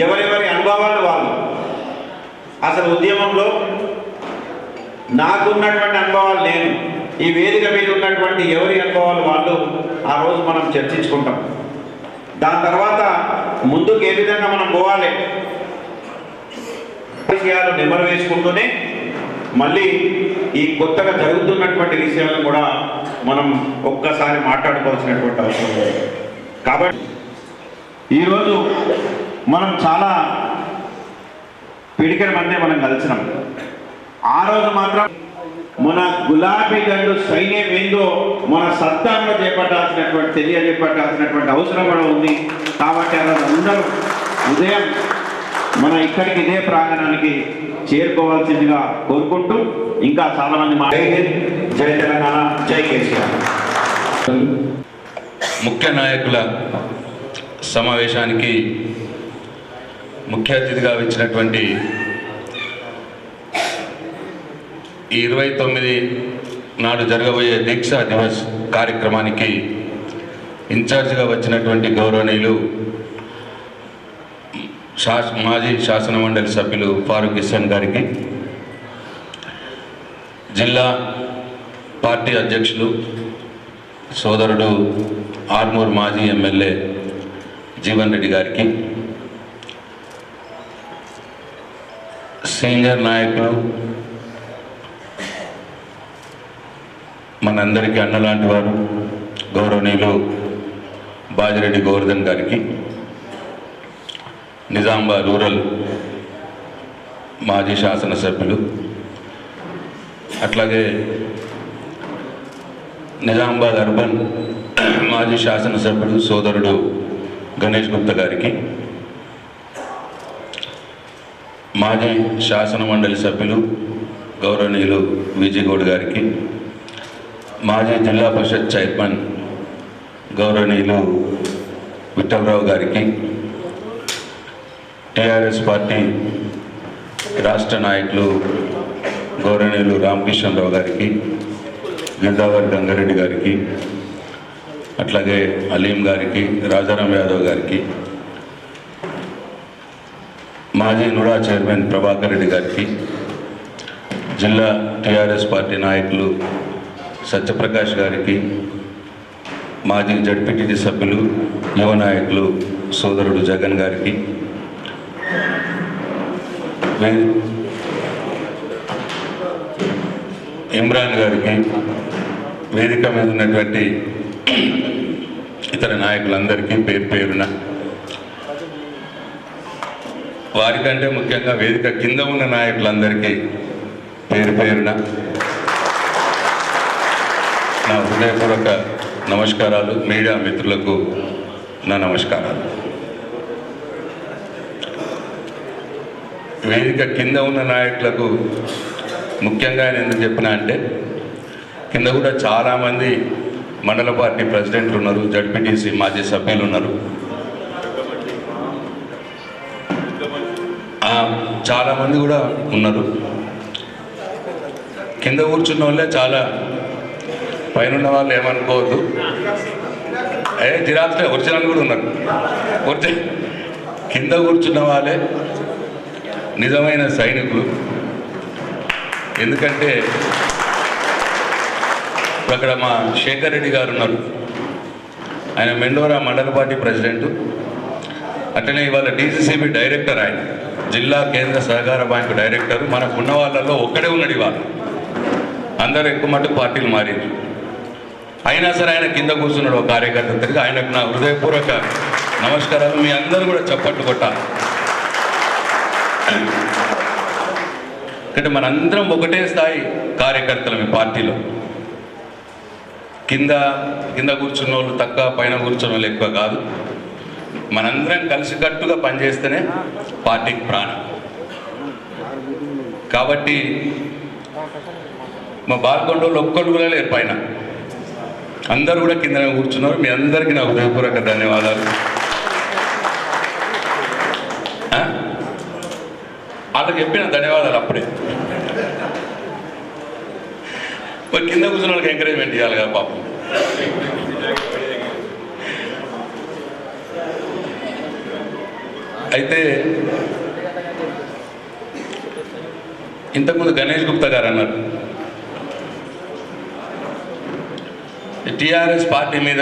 ఎవరెవరి అనుభవాలు వాళ్ళు, అసలు ఉద్యమంలో నాకున్నటువంటి అనుభవాలు నేను, ఈ వేదిక మీద ఉన్నటువంటి ఎవరి అనుభవాలు వాళ్ళు ఆ రోజు మనం చర్చించుకుంటాం. దాని తర్వాత ముందుకు ఏ విధంగా మనం పోవాలి, విషయాలు నెమరు వేసుకుంటూనే మళ్ళీ ఈ కొత్తగా జరుగుతున్నటువంటి విషయాలను కూడా మనం ఒక్కసారి మాట్లాడుకోవాల్సినటువంటి అవసరం లేదు. కాబట్టి ఈరోజు మనం చాలా పిడికిల మధ్య మనం కలిసినాం. ఆ రోజు మాత్రం మన గులాబీ దండు సైన్యం ఏందో మన సత్తాను చేపట్టాల్సినటువంటి తెలియజేపట్టాల్సినటువంటి అవసరం కూడా ఉంది. కాబట్టి ఆ రోజు అందరూ ఉదయం మన ఇక్కడికి ఇదే ప్రాంగణానికి చేరుకోవాల్సిందిగా కోరుకుంటూ, ఇంకా చాలా మంది జై తెలంగాణ, జై కేసీఆర్. ముఖ్య నాయకుల సమావేశానికి ముఖ్య అతిథిగా వచ్చినటువంటి ఈ 29 నాడు జరగబోయే దీక్షా దివస్ కార్యక్రమానికి ఇన్ఛార్జిగా వచ్చినటువంటి గౌరవనీయులు మాజీ శాసనమండలి సభ్యులు ఫారూక్ హుస్సేన్ గారికి, జిల్లా పార్టీ అధ్యక్షులు సోదరుడు ఆర్మూర్ మాజీ ఎమ్మెల్యే జీవన్ రెడ్డి గారికి, సీనియర్ నాయకులు మనందరికీ అన్నలాంటి వారు గౌరవనీయులు బాజిరెడ్డి గోవర్ధన్ గారికి, నిజామాబాద్ రూరల్ మాజీ శాసనసభ్యులు, అట్లాగే నిజామాబాద్ అర్బన్ మాజీ శాసనసభ్యుడు సోదరుడు గణేష్ గుప్తా గారికి, మాజీ శాసన మండలి సభ్యులు గౌరవనీయులు విజయగౌడ్ గారికి, మాజీ జిల్లా పరిషత్ చైర్మన్ గౌరవనీయులు విఠలరావు గారికి, టీఆర్ఎస్ పార్టీ రాష్ట్ర నాయకులు గౌరవనీయులు రామకృష్ణరావు గారికి, గిరిదావరి గంగారెడ్డి గారికి, అట్లాగే అలీం గారికి, రాజారాం యాదవ్ గారికి, మాజీ నుడా చైర్మన్ ప్రభాకర్ రెడ్డి గారికి, జిల్లా టీఆర్ఎస్ పార్టీ నాయకులు సత్యప్రకాష్ గారికి, మాజీ జడ్పీటీసీ సభ్యులు యువ నాయకులు సోదరుడు జగన్ గారికి, ఇమ్రాన్ గారికి, వేదిక మీద ఉన్నటువంటి ఇతర నాయకులందరికీ పేరు పేరున, వారికంటే ముఖ్యంగా వేదిక కింద ఉన్న నాయకులందరికీ పేరు పేరున నా హృదయపూర్వక నమస్కారాలు. మీడియా మిత్రులకు నా నమస్కారాలు. వేదిక కింద ఉన్న నాయకులకు ముఖ్యంగా నేను ఎందుకు చెప్పినా అంటే, కింద కూడా చాలామంది మండల పార్టీ ప్రెసిడెంట్లు ఉన్నారు, జడ్పీటీసీ మాజీ సభ్యులు ఉన్నారు, చాలామంది కూడా ఉన్నారు. కింద కూర్చున్న వాళ్ళే చాలా, పైన ఉన్న వాళ్ళు ఏమనుకోవద్దు, జిరాక్స్లే ఒరిజినల్ కూడా ఉన్నారు. కింద కూర్చున్న వాళ్ళే నిజమైన సైనికులు. ఎందుకంటే అక్కడ మా శేఖర్ రెడ్డి గారు ఉన్నారు, ఆయన మెండోరా మండల పార్టీ ప్రెసిడెంటు, అట్లనే ఇవాళ డీసీసీబీ డైరెక్టర్, ఆయన జిల్లా కేంద్ర సహకార బ్యాంకు డైరెక్టర్. మనకున్న వాళ్ళల్లో ఒక్కడే ఉన్నాడు ఇవాళ, అందరూ ఎక్కువ మట్టుకు పార్టీలు మారింది. అయినా సరే ఆయన కింద కూర్చున్నాడు ఒక కార్యకర్త. ఆయనకు నా హృదయపూర్వక నమస్కారాలు. మీ అందరూ కూడా చప్పట్లు కొట్టాలి. అంటే మనందరం ఒకటే స్థాయి కార్యకర్తలు మీ పార్టీలో. కింద కూర్చున్న వాళ్ళు తక్కువ, పైన కూర్చున్న వాళ్ళు ఎక్కువ కాదు. మనందరం కలిసికట్టుగా పనిచేస్తేనే పార్టీకి ప్రాణం. కాబట్టి మా బాల్కొండోళ్ళు ఒక్కళ్ళు కూడా లేరు పైన, అందరూ కూడా కిందనే కూర్చున్నారు. మీ అందరికీ నా హృదయపూర్వక ధన్యవాదాలు. వాళ్ళకి చెప్పిన ధన్యవాదాలు అప్పుడే. మరి కింద కూర్చున్న వాళ్ళకి ఎంకరేజ్మెంట్ చేయాలి కదా పాపం. అయితే ఇంతకుముందు గణేష్ గుప్తా గారు అన్నారు, టీఆర్ఎస్ పార్టీ మీద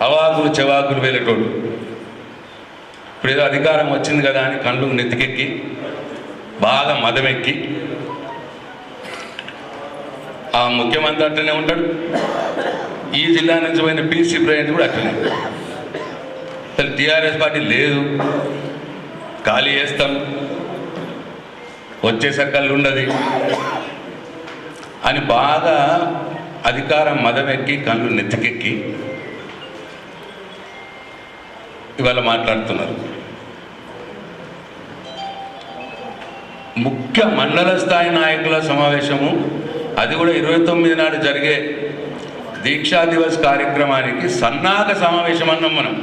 అవాకులు చెవాకులు వెళ్ళేటోడు. ఇప్పుడు ఏదో అధికారం వచ్చింది కదా అని కళ్ళు నెత్తికెక్కి బాగా మదమెక్కి ఆ ముఖ్యమంత్రి అట్లనే ఉంటాడు. ఈ జిల్లా నుంచి పోయిన పీసీ ప్రెసిడెంట్ కూడా అట్లనే. అసలు టీఆర్ఎస్ పార్టీ లేదు, ఖాళీ చేస్తాం, వచ్చేసరికల్లు ఉండదు అని బాగా అధికారం మదమెక్కి కళ్ళు నెత్తికెక్కి ఇవాళ మాట్లాడుతున్నారు. ముఖ్య మండల స్థాయి నాయకుల సమావేశము, అది కూడా 29 నాడు జరిగే దీక్షా దివస్ కార్యక్రమానికి సన్నాహక సమావేశం అన్నాం మనం.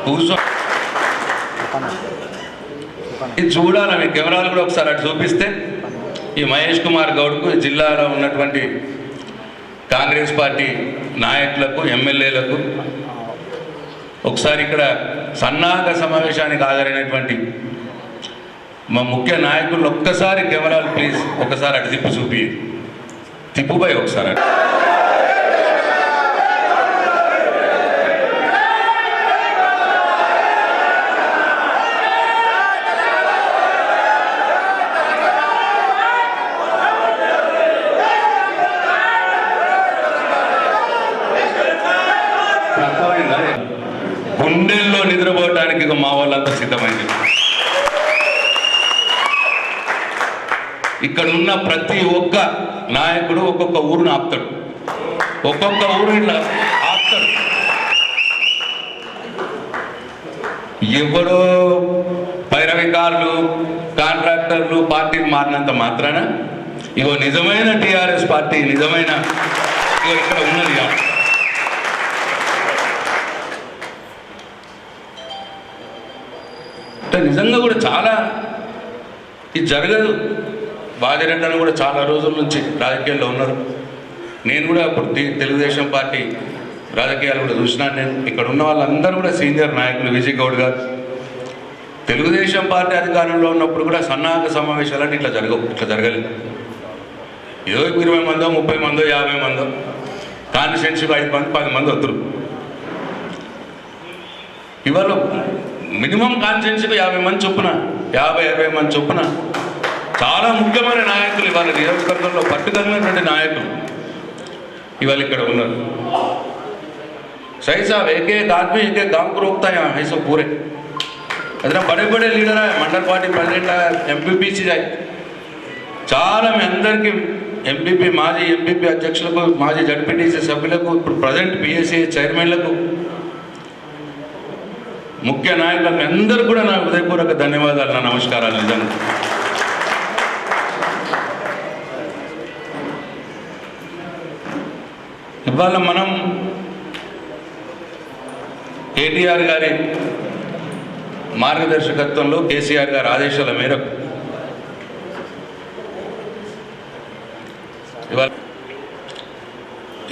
కూర్చో ఇది చూడాలి. మీ కెమెరాలు కూడా ఒకసారి అటు చూపిస్తే ఈ మహేష్ కుమార్ గౌడ్కు జిల్లాలో ఉన్నటువంటి కాంగ్రెస్ పార్టీ నాయకులకు, ఎమ్మెల్యేలకు ఒకసారి ఇక్కడ సన్నాహక సమావేశానికి హాజరైనటువంటి మా ముఖ్య నాయకులు ఒక్కసారి కెమెరాలు ప్లీజ్ ఒకసారి అటు తిప్పి చూపి తిప్పుపై ఒకసారి అటు. గుండెల్లో నిద్రపోవటానికి ఇక మా వాళ్ళంతా సిద్ధమైంది. ఇక్కడ ఉన్న ప్రతి ఒక్క నాయకుడు ఒక్కొక్క ఊరును ఆపుతాడు, ఒక్కొక్క ఊరు ఇట్లా ఆపుతాడు. ఎవరో పైరవికారులు కాంట్రాక్టర్లు పార్టీని మారినంత మాత్రాన ఇగో నిజమైన టీఆర్ఎస్ పార్టీ నిజమైన ఇగో ఇక్కడ ఉన్నది కాదు. నిజంగా కూడా చాలా ఇది జరగదు. బాజిరెడ్డి కూడా చాలా రోజుల నుంచి రాజకీయాల్లో ఉన్నారు. నేను కూడా అప్పుడు తెలుగుదేశం పార్టీ రాజకీయాలు కూడా చూసినాను. నేను ఇక్కడ ఉన్న వాళ్ళందరూ కూడా సీనియర్ నాయకులు. విజయ్ గౌడ్ గారు తెలుగుదేశం పార్టీ అధికారంలో ఉన్నప్పుడు కూడా సన్నాహక సమావేశాలని ఇట్లా జరగలేదు. ఏదో 20 మందో 30 మందో 50 మందో కాన్స్టిట్యున్సీకి 5 మంది 10 మంది వద్దరు. ఇవాళ మినిమం కాన్స్టిట్యున్సీకి 50 మంది చొప్పున 50-60 మంది చొప్పున చాలా ముఖ్యమైన నాయకులు ఇవాళ నియోజకవర్గంలో పట్టుదలైనటువంటి నాయకులు ఇవాళ ఇక్కడ ఉన్నారు. सही साहब एक एक आदमी एक एक गांव को रोकता है यहाँ ऐसा पूरे इतना बड़े बड़े लीडर है मंडल पार्टी प्रेसिडेंट है ఎంపీపీసీ చాలా మీ అందరికీ ఎంపీపీ మాజీ ఎంపీపీ అధ్యక్షులకు మాజీ జడ్పీటీసీ సభ్యులకు ఇప్పుడు ప్రజెంట్ పిఎస్సి చైర్మన్లకు ముఖ్య నాయకులకు అందరూ కూడా నా హృదయపూర్వక ధన్యవాదాలు, నా నమస్కారాలు. నిజంగా ఇవాళ మనం కేటీఆర్ గారి మార్గదర్శకత్వంలో కేసీఆర్ గారి ఆదేశాల మేరకు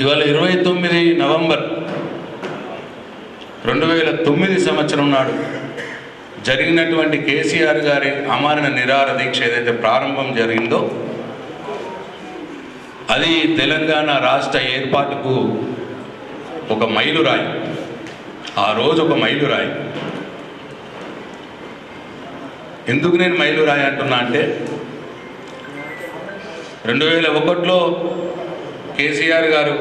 ఇవాళ 29 నవంబర్ 2009 సంవత్సరం నాడు జరిగినటువంటి కేసీఆర్ గారి ఆమరణ నిరాహార దీక్ష ఏదైతే ప్రారంభం జరిగిందో అది తెలంగాణ రాష్ట్ర ఏర్పాటుకు ఒక మైలురాయి. ఆ రోజు ఒక మైలురాయి. ఎందుకు నేను మైలురాయి అంటున్నా అంటే 2001లో కేసీఆర్ గారు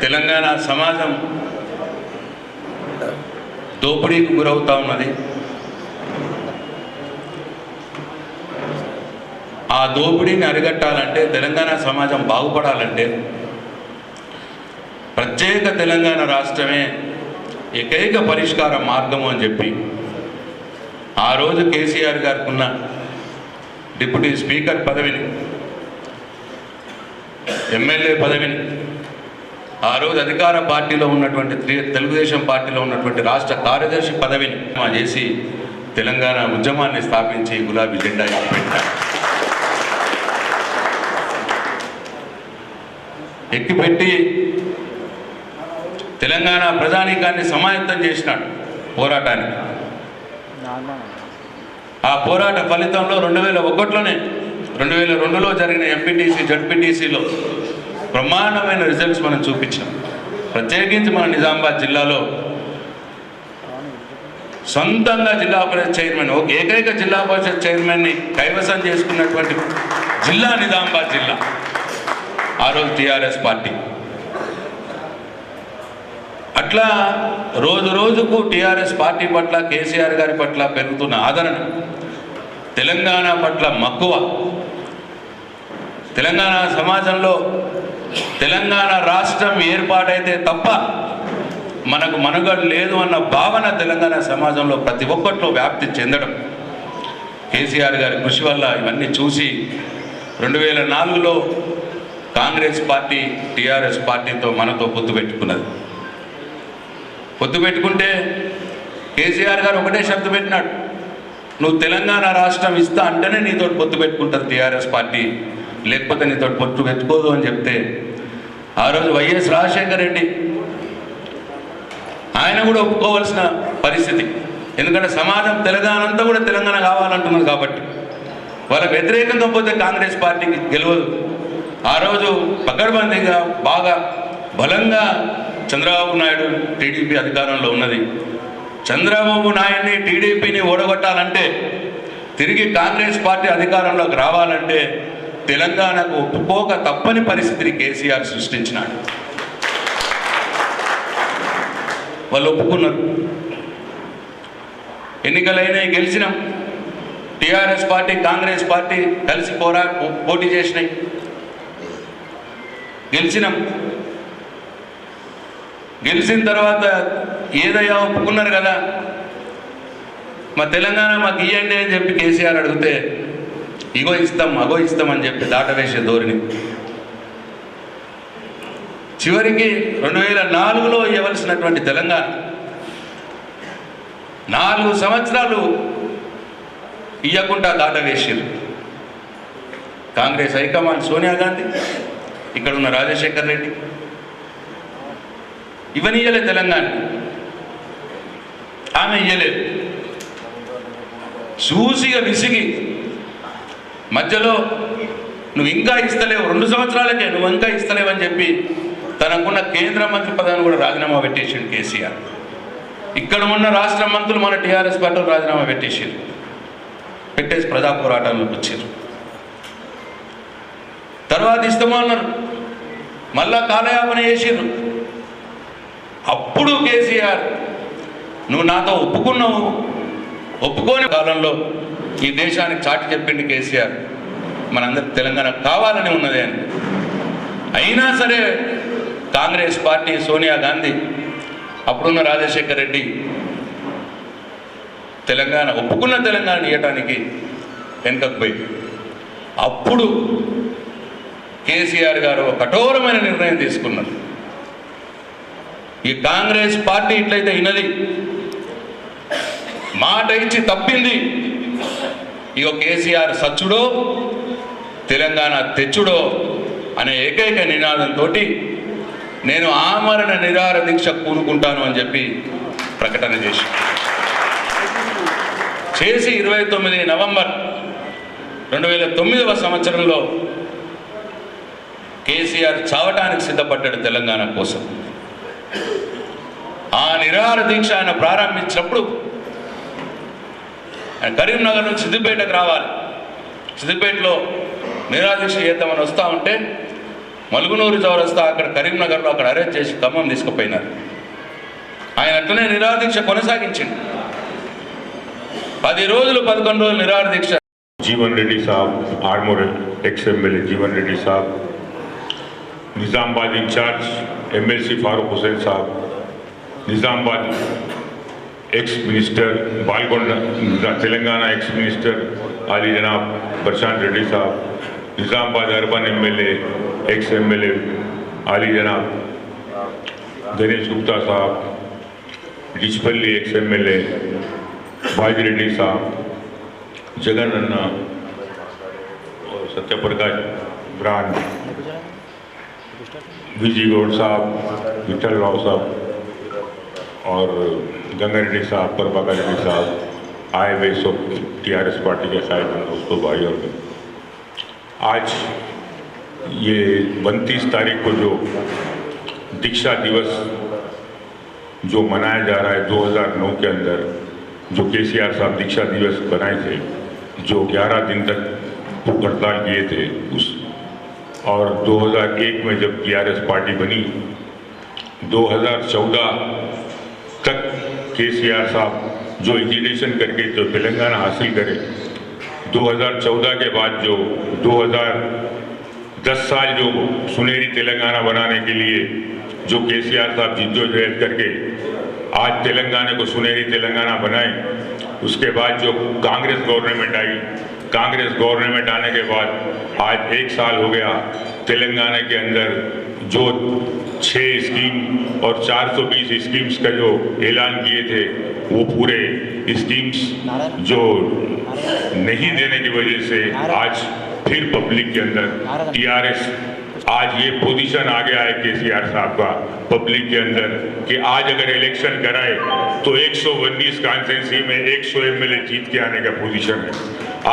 తెలంగాణ సమాజం దోపిడీకి గురవుతా ఉన్నది, ఆ దోపిడీని అరికట్టాలంటే తెలంగాణ సమాజం బాగుపడాలంటే ప్రత్యేక తెలంగాణ రాష్ట్రమే ఏకైక పరిష్కార మార్గము అని చెప్పి ఆ రోజు కేసీఆర్ గారికి ఉన్న డిప్యూటీ స్పీకర్ పదవిని, ఎమ్మెల్యే పదవిని, ఆ రోజు అధికార పార్టీలో ఉన్నటువంటి తెలుగుదేశం పార్టీలో ఉన్నటువంటి రాష్ట్ర కార్యదర్శి పదవిని చేసి తెలంగాణ ఉద్యమాన్ని స్థాపించి గులాబీ జెండా ఎక్కిపెట్టారు. ఎక్కిపెట్టి తెలంగాణ ప్రజానీకాన్ని సమాయత్తం చేసినాడు పోరాటానికి. ఆ పోరాట ఫలితంలో 2001లోనే 2002లో జరిగిన ఎంపీటీసీ జడ్పీటీసీలో బ్రహ్మాండమైన రిజల్ట్స్ మనం చూపించాం. ప్రత్యేకించి మన నిజామాబాద్ జిల్లాలో సొంతంగా జిల్లా పరిషత్ చైర్మన్, ఒక ఏకైక జిల్లా పరిషత్ చైర్మన్ని కైవసం చేసుకున్నటువంటి జిల్లా నిజామాబాద్ జిల్లా. ఆ రోజు టీఆర్ఎస్ పార్టీ. అట్లా రోజు రోజుకు టీఆర్ఎస్ పార్టీ పట్ల, కేసీఆర్ గారి పట్ల పెరుగుతున్న ఆదరణ, తెలంగాణ పట్ల మక్కువ, తెలంగాణ సమాజంలో తెలంగాణ రాష్ట్రం ఏర్పాటైతే తప్ప మనకు మనుగడ లేదు అన్న భావన తెలంగాణ సమాజంలో ప్రతి ఒక్కట్లో వ్యాప్తి చెందడం కేసీఆర్ గారి కృషి వల్ల ఇవన్నీ చూసి 2004లో కాంగ్రెస్ పార్టీ టీఆర్ఎస్ పార్టీతో మనతో పొత్తు పెట్టుకున్నది. పొత్తు పెట్టుకుంటే కేసీఆర్ గారు ఒకటే షరతు పెట్టినాడు, నువ్వు తెలంగాణ రాష్ట్రం ఇస్తా అంటేనే నీతో పొత్తు పెట్టుకుంటుంది టీఆర్ఎస్ పార్టీ, లేకపోతే నీతో పొత్తు పెట్టుకోదు అని చెప్తే ఆ రోజు వైఎస్ రాజశేఖర రెడ్డి ఆయన కూడా ఒప్పుకోవాల్సిన పరిస్థితి. ఎందుకంటే సమాజం తెలంగాణ అంతా కూడా తెలంగాణ కావాలంటున్నారు కాబట్టి. వాళ్ళకి వ్యతిరేకంగా పోతే కాంగ్రెస్ పార్టీకి గెలవదు. ఆ రోజు పకడ్బందీగా బాగా బలంగా చంద్రబాబు నాయుడు టీడీపీ అధికారంలో ఉన్నది. చంద్రబాబు నాయుడిని టీడీపీని ఓడగొట్టాలంటే, తిరిగి కాంగ్రెస్ పార్టీ అధికారంలోకి రావాలంటే తెలంగాణకు ఒప్పుకోక తప్పని పరిస్థితిని కేసీఆర్ సృష్టించినాడు. వాళ్ళు ఒప్పుకున్నారు. ఎన్నికలైనవి గెలిచినాం. టీఆర్ఎస్ పార్టీ కాంగ్రెస్ పార్టీ కలిసి పోటీ చేసినాయి, గెలిచినాం. గెలిచిన తర్వాత ఏదయ్యా ఒప్పుకున్నారు కదా, మా తెలంగాణ మాకు ఇవ్వండి అని చెప్పి కేసీఆర్ అడిగితే ఇగో ఇస్తాం అగో ఇస్తాం అని చెప్పి దాటవేసే ధోరణి. చివరికి 2004లో ఇవ్వవలసినటువంటి తెలంగాణ 4 సంవత్సరాలు ఇవ్వకుండా దాటవేసారు. కాంగ్రెస్ హైకమాండ్ సోనియా గాంధీ, ఇక్కడ ఉన్న రాజశేఖర్ రెడ్డి ఇవ్వనియ్యలే తెలంగాణ. ఆమె ఇయ్యలేదు. చూసిగా విసిగి మధ్యలో నువ్వు ఇంకా ఇస్తలేవు, 2 సంవత్సరాలకే నువ్వు ఇంకా ఇస్తలేవని చెప్పి తనకున్న కేంద్ర మంత్రి పదవిని కూడా రాజీనామా పెట్టేసాడు కేసీఆర్. ఇక్కడ ఉన్న రాష్ట్ర మంత్రులు మన టీఆర్ఎస్ పార్టీలు రాజీనామా పెట్టేసారు. పెట్టేసి ప్రజా పోరాటాల్లోకి వచ్చారు. తర్వాత ఇస్తామో అన్నారు, మళ్ళా కాలయాపన చేసిర్రు. అప్పుడు కేసీఆర్ నువ్వు నాతో ఒప్పుకున్నావు, ఒప్పుకోని కాలంలో ఈ దేశానికి చాటి చెప్పింది కేసీఆర్, మనందరికి తెలంగాణ కావాలని ఉన్నది అని. అయినా సరే కాంగ్రెస్ పార్టీ సోనియా గాంధీ, అప్పుడున్న రాజశేఖర్ రెడ్డి తెలంగాణ ఒప్పుకున్న తెలంగాణ ఇవ్వటానికి వెనుకకు పోయి, అప్పుడు కేసీఆర్ గారు ఒక కఠోరమైన నిర్ణయం తీసుకున్నారు. ఈ కాంగ్రెస్ పార్టీ ఇట్లయితే వినది, మాట ఇచ్చి తప్పింది, ఇగో కేసీఆర్ సచ్చుడో తెలంగాణ తెచ్చుడో అనే ఏకైక నినాదంతో నేను ఆమరణ నిరాహార దీక్ష కూనుకుంటాను అని చెప్పి ప్రకటన చేసి 29 నవంబర్ 2009వ సంవత్సరంలో కేసీఆర్ చావటానికి సిద్ధపడ్డాడు తెలంగాణ కోసం. ఆ నిరాహార దీక్ష ఆయన ప్రారంభించినప్పుడు ఆయన కరీంనగర్ నుంచి సిద్దిపేటకు రావాలి. సిద్దిపేటలో నిరాహార దీక్ష చేద్దామని వస్తూ ఉంటే మలుగునూరు చౌరస్తా అక్కడ కరీంనగర్లో అక్కడ అరెస్ట్ చేసి ఖమ్మం తీసుకుపోయినారు. ఆయన అట్లనే నిరాహార దీక్ష కొనసాగించింది. 10 రోజులు 11 రోజులు నిరాహార దీక్ష. जीवन रेड्डी साहब, आर्मोर एक्स-MLA जीवन रेड्डी साहब, निज़ामाबाद इंचार्ज MLC फारूक हुसैन साहब, Nizamabad ex minister Balgonda Telangana ex minister आली जनाब प्रशांत रेड्डी साहब, निज़ामाबाद अर्बन MLA एक्स-MLA आली जनाब गणेश गुप्ता साहब, डिचपल्ली एक्स-MLA भाई रेड्डी साहब, जगन अन्ना और सत्यप्रकाश ब्रांड, विजय गौड़ साहब, विठल राव साहब और गंगा रेड्डी साहब, प्रभाकर रेड्डी साहब आए हुए सब TRS पार्टी के साहिब दोस्तों भाई और आज ये 29 तारीख को जो दीक्षा दिवस जो मनाया जा रहा है 2009 के अंदर जो KCR साहब दीक्षा दिवस बनाए थे, जो 11 दिन तक भूख हड़ताल किए थे उस, और 2001 में जब TRS पार्टी बनी 2014 तक KCR साहब जो एजुकेशन करके जो तेलंगाना हासिल करे, 2014 के बाद जो 2010 साल जो सुनहरी तेलंगाना बनाने के लिए जो KCR साहब जिद्दोजहद करके आज तेलंगाना को सुनहरी तेलंगाना बनाए, उसके बाद जो कांग्रेस गवर्नमेंट आई, कांग्रेस गवर्नमेंट आने के बाद आज 1 साल हो गया, तेलंगाना के अंदर जो 6 स्कीम और 420 स्कीम्स का जो ऐलान किए थे वो पूरे स्कीम्स जो नहीं देने की वजह से आज फिर पब्लिक के अंदर TRS आज ये पोजीशन आ गया है केसीआर साहब का पब्लिक के अंदर कि आज अगर इलेक्शन कराए तो 119 कॉन्स्टिट्यूंसी में 100 एमएलए जीत के आने का पोजीशन है।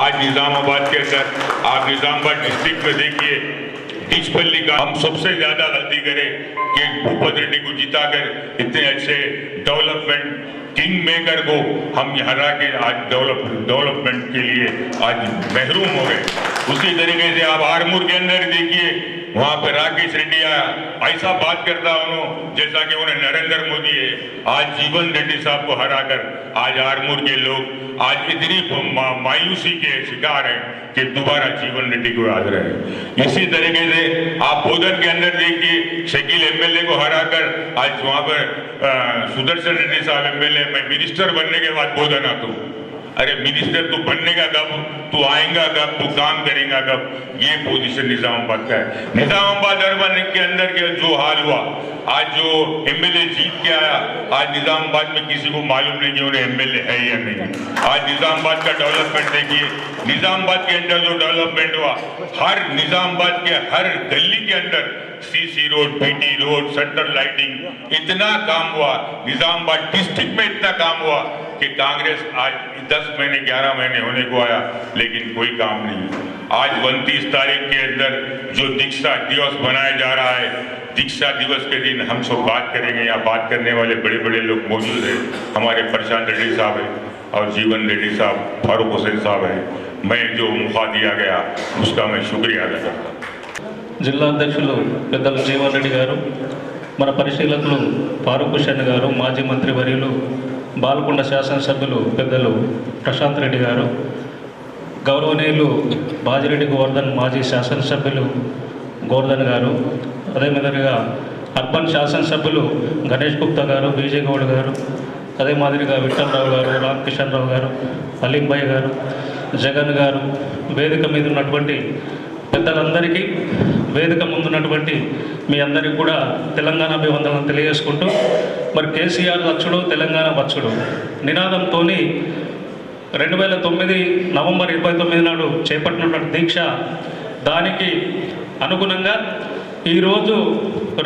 आज निजामाबाद के अंदर आप निजामाबाद डिस्ट्रिक्ट में देखिए, डिचपल्ली का हम सबसे ज्यादा गलती करें कि भूपत रेड्डी को जिताकर इतने अच्छे डेवलपमेंट किंग मेकर को हम हरा के आज डेवलपमेंट के लिए आज महरूम हो गए। उसी तरीके से आप आरमूर के अंदर देखिए, वहां पर राकेश रेड्डी आया, ऐसा बात करता उन्होंने जैसा कि उन्हें नरेंद्र मोदी है। आज जीवन रेड्डी साहब को हराकर आज आरमूर के लोग आज इतनी मायूसी के शिकार हैं कि दोबारा जीवन रेड्डी को याद रहे। इसी तरीके से आप बोधन के अंदर देखिए, शकील एमएलए को हराकर आज वहां पर सुदर्शन रेड्डी साहब एमएलए, मैं मिनिस्टर बनने के बाद बोधन आता हूँ। अरे मिनिस्टर तू बनने का कब, तू आएगा कब, तू काम करेगा कब? ये पोजीशन निजामाबाद का है। निजामाबाद अर्बन के अंदर के जो हाल हुआ, आज जो एमएलए जीत के आया, आज निजामाबाद में किसी को मालूम नहीं कि उन्हें एमएलए है या नहीं। आज निजामाबाद का डेवलपमेंट देखिए, निजामाबाद के अंदर जो डेवलपमेंट हुआ, हर निजामाबाद के हर गली के अंदर CC road, BT road, central lighting, इतना काम हुआ। निजामाबाद डिस्ट्रिक्ट में इतना काम हुआ कि कांग्रेस आज 10 महीने 11 महीने होने को आया लेकिन कोई काम नहीं। आज 29 तारीख के अंदर जो दीक्षा दिवस मनाया जा रहा है, दीक्षा दिवस के दिन हम सब बात करेंगे। यहाँ बात करने वाले बड़े बड़े लोग मौजूद हैं, हमारे प्रशांत रेड्डी साहब हैं और जीवन रेड्डी साहब, फारूक हुसैन साहब हैं। मैं जो मौका दिया गया उसका मैं शुक्रिया अदा करता हूँ। జిల్లా అధ్యక్షులు పెద్దలు జీవన్ రెడ్డి గారు, మన పరిశీలకులు ఫారూక్ హుస్సేన్ గారు, మాజీ మంత్రివర్యులు బాల్కొండ శాసనసభ్యులు పెద్దలు ప్రశాంత్ రెడ్డి గారు, గౌరవనీయులు బాజిరెడ్డి గోవర్ధన్ మాజీ శాసనసభ్యులు గోవర్ధన్ గారు, అదే మాదిరిగా అర్బన్ శాసనసభ్యులు గణేష్ గుప్తా గారు, బీజే గౌడ్ గారు, అదే మాదిరిగా విఠలరావు గారు, రామకిషన్ రావు గారు, అలీంబాయ్ గారు, జగన్ గారు, వేదిక మీద ఉన్నటువంటి పెద్దలందరికీ, వేదిక ముందున్నటువంటి మీ అందరికీ కూడా తెలంగాణ అభివందనలు తెలియజేసుకుంటూ, మరి కేసీఆర్ వచ్చుడు తెలంగాణ వచ్చుడు నినాదంతో 2009 నవంబర్ 29 నాడు చేపట్టినటువంటి దీక్ష, దానికి అనుగుణంగా ఈరోజు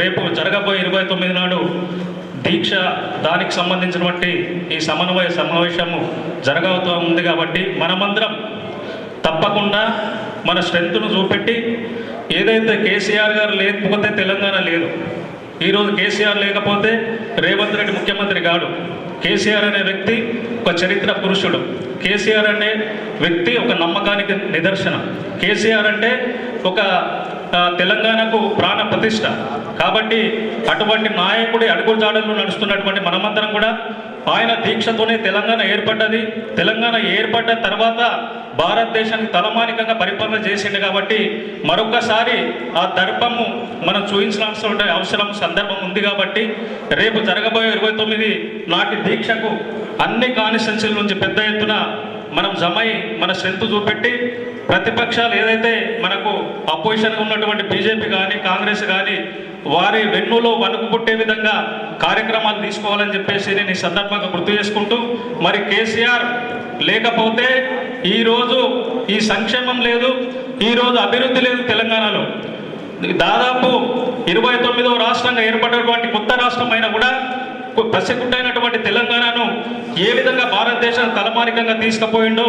రేపు జరగబోయే 29 నాడు దీక్ష, దానికి సంబంధించినటువంటి ఈ సమన్వయ సమావేశము జరగవుతూ ఉంది. కాబట్టి మనమందరం తప్పకుండా మన స్ట్రెంత్ను చూపెట్టి, ఏదైతే కేసీఆర్ గారు లేకపోతే తెలంగాణ లేదు, ఈరోజు కేసీఆర్ లేకపోతే రేవంత్ రెడ్డి ముఖ్యమంత్రి కాడు. కేసీఆర్ అనే వ్యక్తి ఒక చరిత్ర పురుషుడు. కేసీఆర్ అనే వ్యక్తి ఒక నమ్మకానికి నిదర్శనం. కేసీఆర్ అంటే ఒక తెలంగాణకు ప్రాణ ప్రతిష్ట. కాబట్టి అటువంటి నాయకుడి అడుగుజాడల్లో నడుస్తున్నటువంటి మనమందరం కూడా ఆయన దీక్షతోనే తెలంగాణ ఏర్పడ్డది. తెలంగాణ ఏర్పడ్డ తర్వాత భారతదేశానికి తలమానికంగా పరిపాలన చేసిండు. కాబట్టి మరొకసారి ఆ దర్పము మనం చూపించాల్సిన అవసరం, సందర్భం ఉంది. కాబట్టి రేపు జరగబోయే 29 నాటి దీక్షకు అన్ని కాన్స్టిట్యున్సీల నుంచి పెద్ద ఎత్తున మనం జమై మన స్ట్రెంత్ చూపెట్టి, ప్రతిపక్షాలు ఏదైతే మనకు అపోజిషన్గా ఉన్నటువంటి బీజేపీ కానీ కాంగ్రెస్ కానీ వారి వెన్నులో వణుకు పుట్టే విధంగా కార్యక్రమాలు తీసుకోవాలని చెప్పేసి నేను ఈ సందర్భంగా గుర్తు చేసుకుంటూ, మరి కేసీఆర్ లేకపోతే ఈరోజు ఈ సంక్షేమం లేదు, ఈరోజు అభివృద్ధి లేదు. తెలంగాణలో దాదాపు 29వ రాష్ట్రంగా ఏర్పడినటువంటి కొత్త రాష్ట్రం అయినా కూడా పసిగుడ్డైనటువంటి తెలంగాణను ఏ విధంగా భారతదేశాన్ని తలమానికంగా తీసుకుపోయిండో,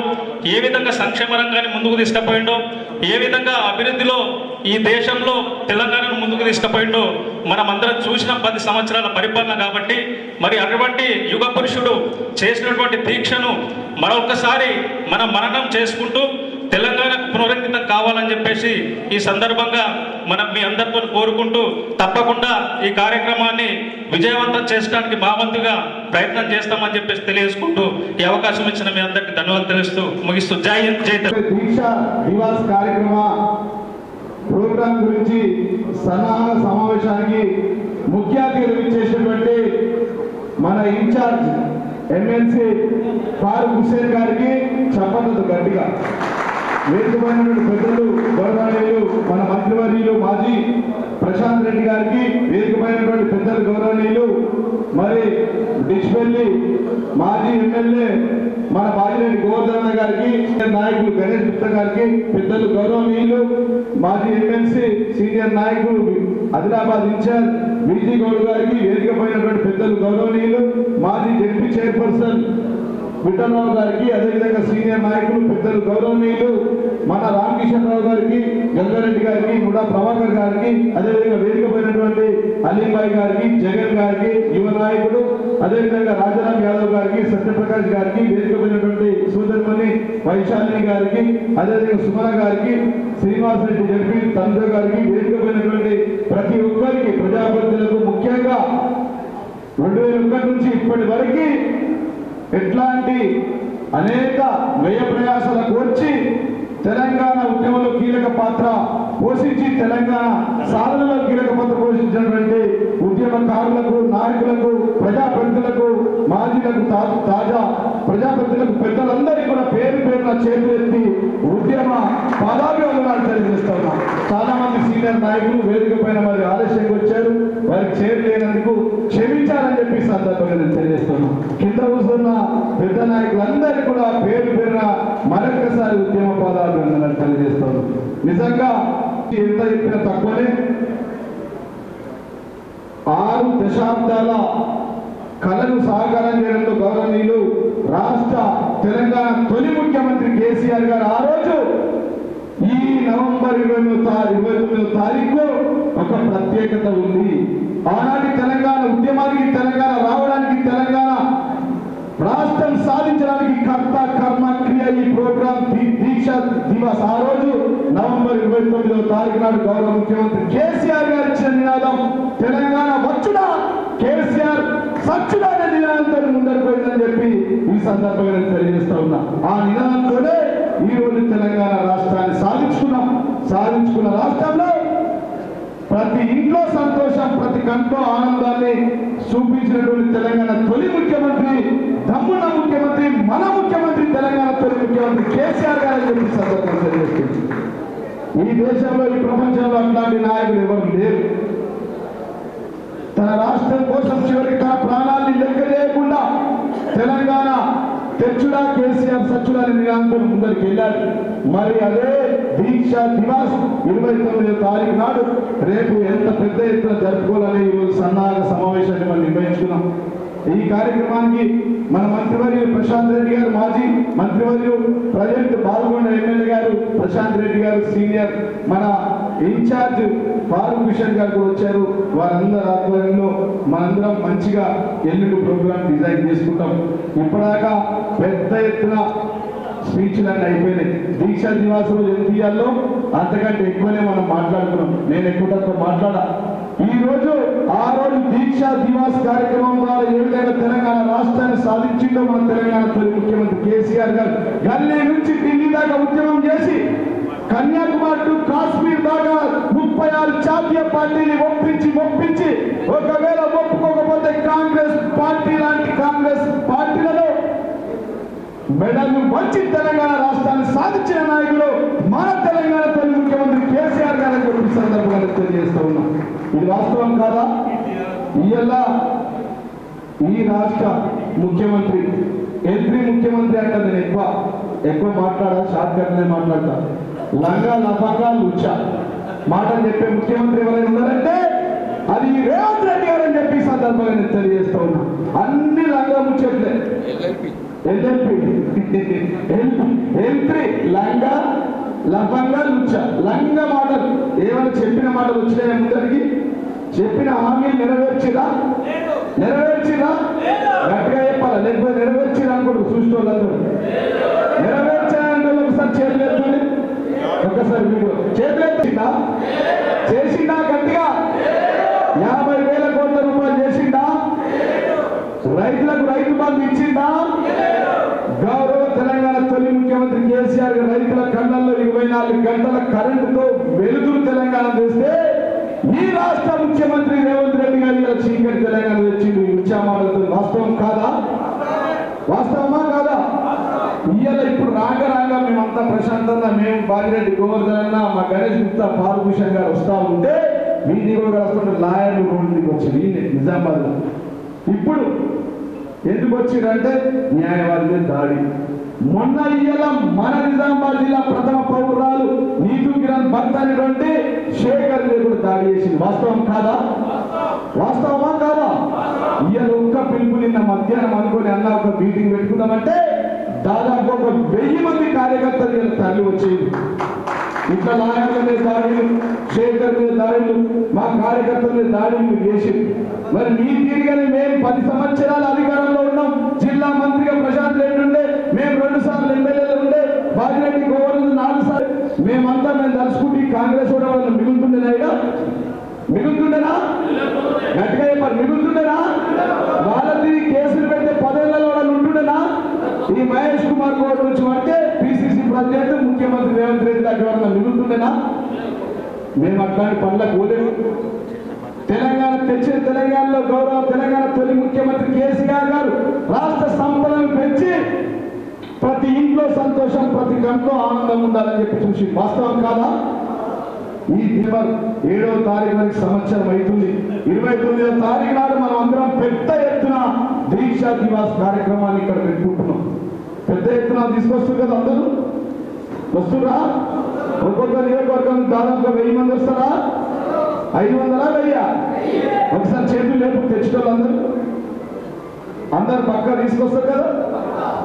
ఏ విధంగా సంక్షేమ రంగాన్ని ముందుకు తీసుకుపోయిండో, ఏ విధంగా అభివృద్ధిలో ఈ దేశంలో తెలంగాణను ముందుకు తీసుకుపోయిండో మనం అందరం చూసిన 10 సంవత్సరాల పరిపాలన. కాబట్టి మరి అటువంటి యుగ పురుషుడు చేసినటువంటి దీక్షను మరొకసారి మనం మననం చేసుకుంటూ తెలంగాణకు పునరంకితం కావాలని చెప్పేసి ఈ సందర్భంగా మనం మీ అందరితో కోరుకుంటూ, తప్పకుండా ఈ కార్యక్రమాన్ని విజయవంతం చేయడానికి మా వంతుగా ప్రయత్నం చేస్తామని చెప్పేసి తెలియజేసుకుంటూ ఈ అవకాశం ఇచ్చిన మీ అందరికీ ధన్యవాదాలు తెలుస్తూ ముగిస్తూ జై హింద్, జై తెలంగాణ. దీక్ష దివాస్ కార్యక్రమ ప్రోగ్రాం గురించి సన్నాహక సమావేశానికి ముఖ్య అతిథులు ఇచ్చేసినటువంటి మన ఇన్ఛార్జ్ ఎమ్మెల్సీ ఫారూక్ హుస్సేన్ గారికి చెప్పండి గట్టిగా. వేదికమైనటువంటి పెద్దలు గౌరవనీయులు మన మంత్రివర్యులు మాజీ ప్రశాంత్ రెడ్డి గారికి, వేదికమైనటువంటి పెద్దలు గౌరవనీయులు మరి డిచ్పల్లి మాజీ ఎమ్మెల్యే మన బాజిరెడ్డి గోవర్ధన్ గారికి గారికి, నాయకులు గణేష్ గుప్తా గారికి, పెద్దలు గౌరవనీయులు మాజీ ఎమ్మెల్సీ సీనియర్ నాయకులు ఆదిలాబాద్ ఇన్ఛార్జ్ విజీ గౌడ్ గారికి, వేదిక పైనటువంటి పెద్దలు గౌరవనీయులు మాజీ జడ్పీ చైర్పర్సన్ విఠలరావు గారికి, అదేవిధంగా సీనియర్ నాయకులు పెద్దలు గౌరవనీయులు మన రామకిషన్ రావు గారికి, గంగారెడ్డి గారికి, ముడా ప్రభాకర్ గారికి, అదేవిధంగా వేదిక పోయినటువంటి అలీబాయ్ గారికి, జగన్ గారికి, యువ నాయకుడు, అదేవిధంగా రాజారాం యాదవ్ గారికి, సత్యప్రకాష్ గారికి, వేదిక పోయినటువంటి సోదరిమణి వైశాలిని గారికి, అదేవిధంగా సుమన గారికి, శ్రీనివాస్ రెడ్డి జడ్పీ తండ్ర గారికి, వేదిక పోయినటువంటి ప్రతి ఒక్కరికి ప్రజాప్రతినిధులకు, ముఖ్యంగా 2001 నుంచి ఇప్పటి వరకు ఎట్లాంటి అనేక వ్యయ ప్రయాసాలకు వచ్చి తెలంగాణ ఉద్యమంలో కీలక పాత్ర పోషించి తెలంగాణ సాధనలో కీలక పాత్ర పోషించినటువంటి ఉద్యమకారులకు, నాయకులకు, ప్రజాప్రతినిధులకు, మాజీలకు, తాజా ప్రజాప్రతినిధులకు, పెద్దలందరికీ కూడా పేరు పేరున చేతులెత్తి ఉద్యమ పాదాభివందనాలు తెలియజేస్తా ఉన్నాం. చాలా మంది సీనియర్ నాయకులు వేదిక పైన మరి ఆలస్యంగా వచ్చారు, వారికి చేరలేనందుకు క్షమించాలని చెప్పి సందర్భంగా నేను తెలియజేస్తున్నాను. కింద కూర్చున్న పెద్ద నాయకులందరికీ కూడా పేరు పేరున మరొకసారి ఉద్యమ పాదాభివందనాలు తెలియజేస్తాను. నిజంగా ఎంత చెప్పినా తక్కువనే. 6 దశాబ్దాల కళను సాకారం చేయడంలో గౌరవనీయులు రాష్ట్ర తెలంగాణ తొలి ముఖ్యమంత్రి కేసీఆర్ గారు ఆ రోజు ఈ నవంబర్ 29వ తారీఖు ఒక ప్రత్యేకత ఉంది. ఆనాటి తెలంగాణ ఉద్యమానికి, తెలంగాణ రావడానికి, తెలంగాణ రాష్ట్రం సాధించడానికి కర్త కర్మ క్రియ ఈ ప్రోగ్రాం దీక్ష దివస్ ఆ రోజు నవంబర్ 29వ తారీఖు నాడు గౌరవ ముఖ్యమంత్రి కేసీఆర్ గారు ఇచ్చిన నినాదం తెలంగాణ వచ్చుడా, కేసీఆర్ సచ్చుడా అనే నినాదంతో ముందరకు పోయిందని చెప్పి ఈ సందర్భంగా నేను తెలియజేస్తా ఉన్నా. ఆ నినాదంతోనే ఈ రోజు తెలంగాణ రాష్ట్రాన్ని సాధించుకున్న రాష్ట్రంలో ప్రతి ఇంట్లో సంతోషం, ప్రతి కంట్లో ఆనందాన్ని చూపించినటువంటి తెలంగాణ తొలి ముఖ్యమంత్రి, దమ్మున్న ముఖ్యమంత్రి, మన ముఖ్యమంత్రి, తెలంగాణ తొలి ముఖ్యమంత్రి కేసీఆర్ గారు అని చెప్పి సందర్భంగా తెలియజేస్తుంది. ఈ దేశంలో, ఈ ప్రపంచంలో అట్లాంటి నాయకులు ఎవరు లేరు. తన రాష్ట్రం కోసం చివరికి తన ప్రాణాన్ని లెక్క చేయకుండా తెలంగాణ తెచ్చుడా, కేసీఆర్ సచ్చుడా అనే నినాదంతో ముందరికి వెళ్ళాడు. మరి అదే దీక్ష దివాస్ 29వ తారీఖు నాడు రేపు ఎంత పెద్ద ఎత్తున జరుపుకోవాలని ఈరోజు సన్నాహక సమావేశాన్ని మనం నిర్వహించుకున్నాం. ఈ కార్యక్రమానికి మన మంత్రివర్యులు ప్రశాంత్ రెడ్డి గారు, మాజీ మంత్రివర్యులు, ప్రజెంట్ పాల్గొన్న ఎమ్మెల్యే గారు ప్రశాంత్ రెడ్డి గారు, సీనియర్ మన ఇన్ఛార్జ్ ఫారూక్ హుసేన్ గారు కూడా వచ్చారు. వారందరి ఆధ్వర్యంలో మనందరం మంచిగా ఎల్లుండి ప్రోగ్రామ్ డిజైన్ చేసుకుంటాం. ఇప్పటిదాకా పెద్ద ఎత్తున స్పీచ్లన్నీ అయిపోయినాయి. దీక్షా దివాస్ రోజు ఎంత తీయాలో అంతకంటే ఎక్కువనే మనం మాట్లాడుకున్నాం. నేను ఎక్కువ తక్కువ మాట్లాడా. ఈ రోజు ఆ రోజు దీక్షా దివాస్ కార్యక్రమం ద్వారా ఏ విధంగా తెలంగాణ రాష్ట్రాన్ని సాధించిందో మన తెలంగాణ తొలి ముఖ్యమంత్రి కేసీఆర్ గారు గల్లీ నుంచి ఢిల్లీ దాకా ఉద్యమం చేసి కన్యాకుమారి టు కాశ్మీర్ దాకా 36 జాతీయ పార్టీని ఒప్పించి ఒకవేళ ఒప్పుకోకపోతే కాంగ్రెస్ పార్టీ లాంటి కాంగ్రెస్ పార్టీలలో మెడలు వచ్చి తెలంగాణ రాష్ట్రాన్ని సాధించిన నాయకులు మన తెలంగాణ తొలి ముఖ్యమంత్రి కేసీఆర్ గారు అని చెప్పి సందర్భంగా తెలియజేస్తూ ఉన్నాం. ఇది వాస్తవం కాదా? ఇవాళ ఈ రాష్ట్ర ముఖ్యమంత్రి ఎంట్రీ ముఖ్యమంత్రి అంటే నేను ఎక్కువ మాట్లాడా, షార్ట్ కట్లే మాట్లాడతా. లంగా లఫంగా లుచ్చ మాటలు చెప్పే ముఖ్యమంత్రి ఎవరైనా ఉన్నారంటే అది రేవంత్ రెడ్డి గారు అని చెప్పి సందర్భంగా నేను తెలియజేస్తూ ఉన్నా. అన్ని లంగా ముచ్చట్లే. ఎంట్రీ లంగా లఫంగా లుచ్చ, లంగా మాటలు. ఏమైనా చెప్పిన మాటలు వచ్చినాయా? ముందరికి చెప్పిన హామీలు నెరవేర్చిరా? గట్టిగా చెప్పాలా, లేకపోతే నెరవేర్చిరా అనుకోండి. చూసుకోవాలందరూ నెరవేర్చాలంటే ఒకసారి చేతులు ఎత్తండి. ఒక్కసారి వీడియో చేతులు ఎత్తిందా? చేసిందా? గట్టిగా 50,000 కోట్ల రూపాయలు చేసిందా? రైతులకు రైతు బంధు ఇచ్చిందా? గౌరవ తెలంగాణ తొలి ముఖ్యమంత్రి కేసీఆర్ గారు రైతుల కళ్ళల్లో 24 గంటల కరెంటుతో వెలుగులు తెలంగాణ తెస్తే ఈ రాష్ట్ర ముఖ్యమంత్రి రేవంత్ రెడ్డి గారు ఇలా చీకటి తెలంగాణ తెచ్చింది ఉచ్చామాలతో. వాస్తవం కాదా? వాస్తవమా కాదా? ఇవాళ ఇప్పుడు రాగా మేమంతా ప్రశాంతంగా, మేము బాగిరెడ్డి గోవర్ధన్ అన్న, మా గణేష్ గుప్తా, ఫారూక్ హుసేన్ గారు వస్తూ ఉంటే వీధి కూడా వస్తుంటే లాయర్లు రోడ్డుకి వచ్చారు. ఈయన నిజామాబాద్లో. ఇప్పుడు ఎందుకు వచ్చిందంటే న్యాయవాది దాడి. మొన్న ఇయ్యాల మన నిజామాబాద్ జిల్లా ప్రథమ పౌరురాలు నీతు కిరణ్ భర్త అనేటువంటి శేఖర్ మీద కూడా దాడి చేసింది. వాస్తవం కాదా? వాస్తవమా కాదా? ఇయ్యాల ఒక్క పిలుపు నిన్న మధ్యాహ్నం అనుకుని అన్న ఒక మీటింగ్ పెట్టుకుందామంటే దాదాపు ఒక 1000 మంది కార్యకర్తలు ఇలా తరలి వచ్చేది. ఇట్లా నాయకుల మీద దాడులు, శేఖర్ మీద దాడులు, మా కార్యకర్తల మీద దాడులు చేసి మరి మీ తీరుగానే మేము 10 సంవత్సరాలు అధికారంలో ఉన్నాం. జిల్లా మంత్రిగా ప్రశాంత్ రెడ్డి ఉండే, మేము 2 సార్లు ఎమ్మెల్యేలు ఉండే, బాజిరెడ్డి గోవర్ధన్ 4 సార్లు. మేము తలుచుకుంటే కాంగ్రెస్ కూడా వాళ్ళు మిగులుతుండేనా? ఇక మిగులుతుండేనా? గట్టిగా చెప్పారు, మిగులుతుండేనా? వాళ్ళ తిరిగి కేసులు పెడితే 10 ఏళ్లలో వాళ్ళు ఉంటుండేనా? ఈ మహేష్ కుమార్ గౌడ్ నుంచి పడితే పిసిసి ప్రెసిడెంట్ ముఖ్యమంత్రి రేవంత్ రెడ్డి దగ్గర మిగులుతుండేనా? మేము అట్లాంటి పనులకు పోలేము. తెలంగాణలో గౌరవ తెలంగాణ తొలి ముఖ్యమంత్రి కేసీఆర్ గారు రాష్ట్ర సంపదను పెంచి ప్రతి ఇంట్లో సంతోషం, ప్రతి గంటలో ఆనందం ఉండాలని చెప్పి చూసి వాస్తవం కాదా? ఈ డిసెంబర్ 7వ తారీఖు వరకు సంవత్సరం అవుతుంది. 29వ తారీఖు నాడు మనం అందరం పెద్ద ఎత్తున దీక్షా దివాస్ కార్యక్రమాన్ని ఇక్కడ పెట్టుకుంటున్నాం. పెద్ద ఎత్తున తీసుకొస్తారు కదా, అందరూ వస్తురా? ఒక్కొక్క నియోజకవర్గం దాదాపుగా 1000 మంది వస్తారా? 500 1000? ఒకసారి చేతులు లేపు తెచ్చుకోవాలి. అందరు పక్క తీసుకొస్తారు కదా.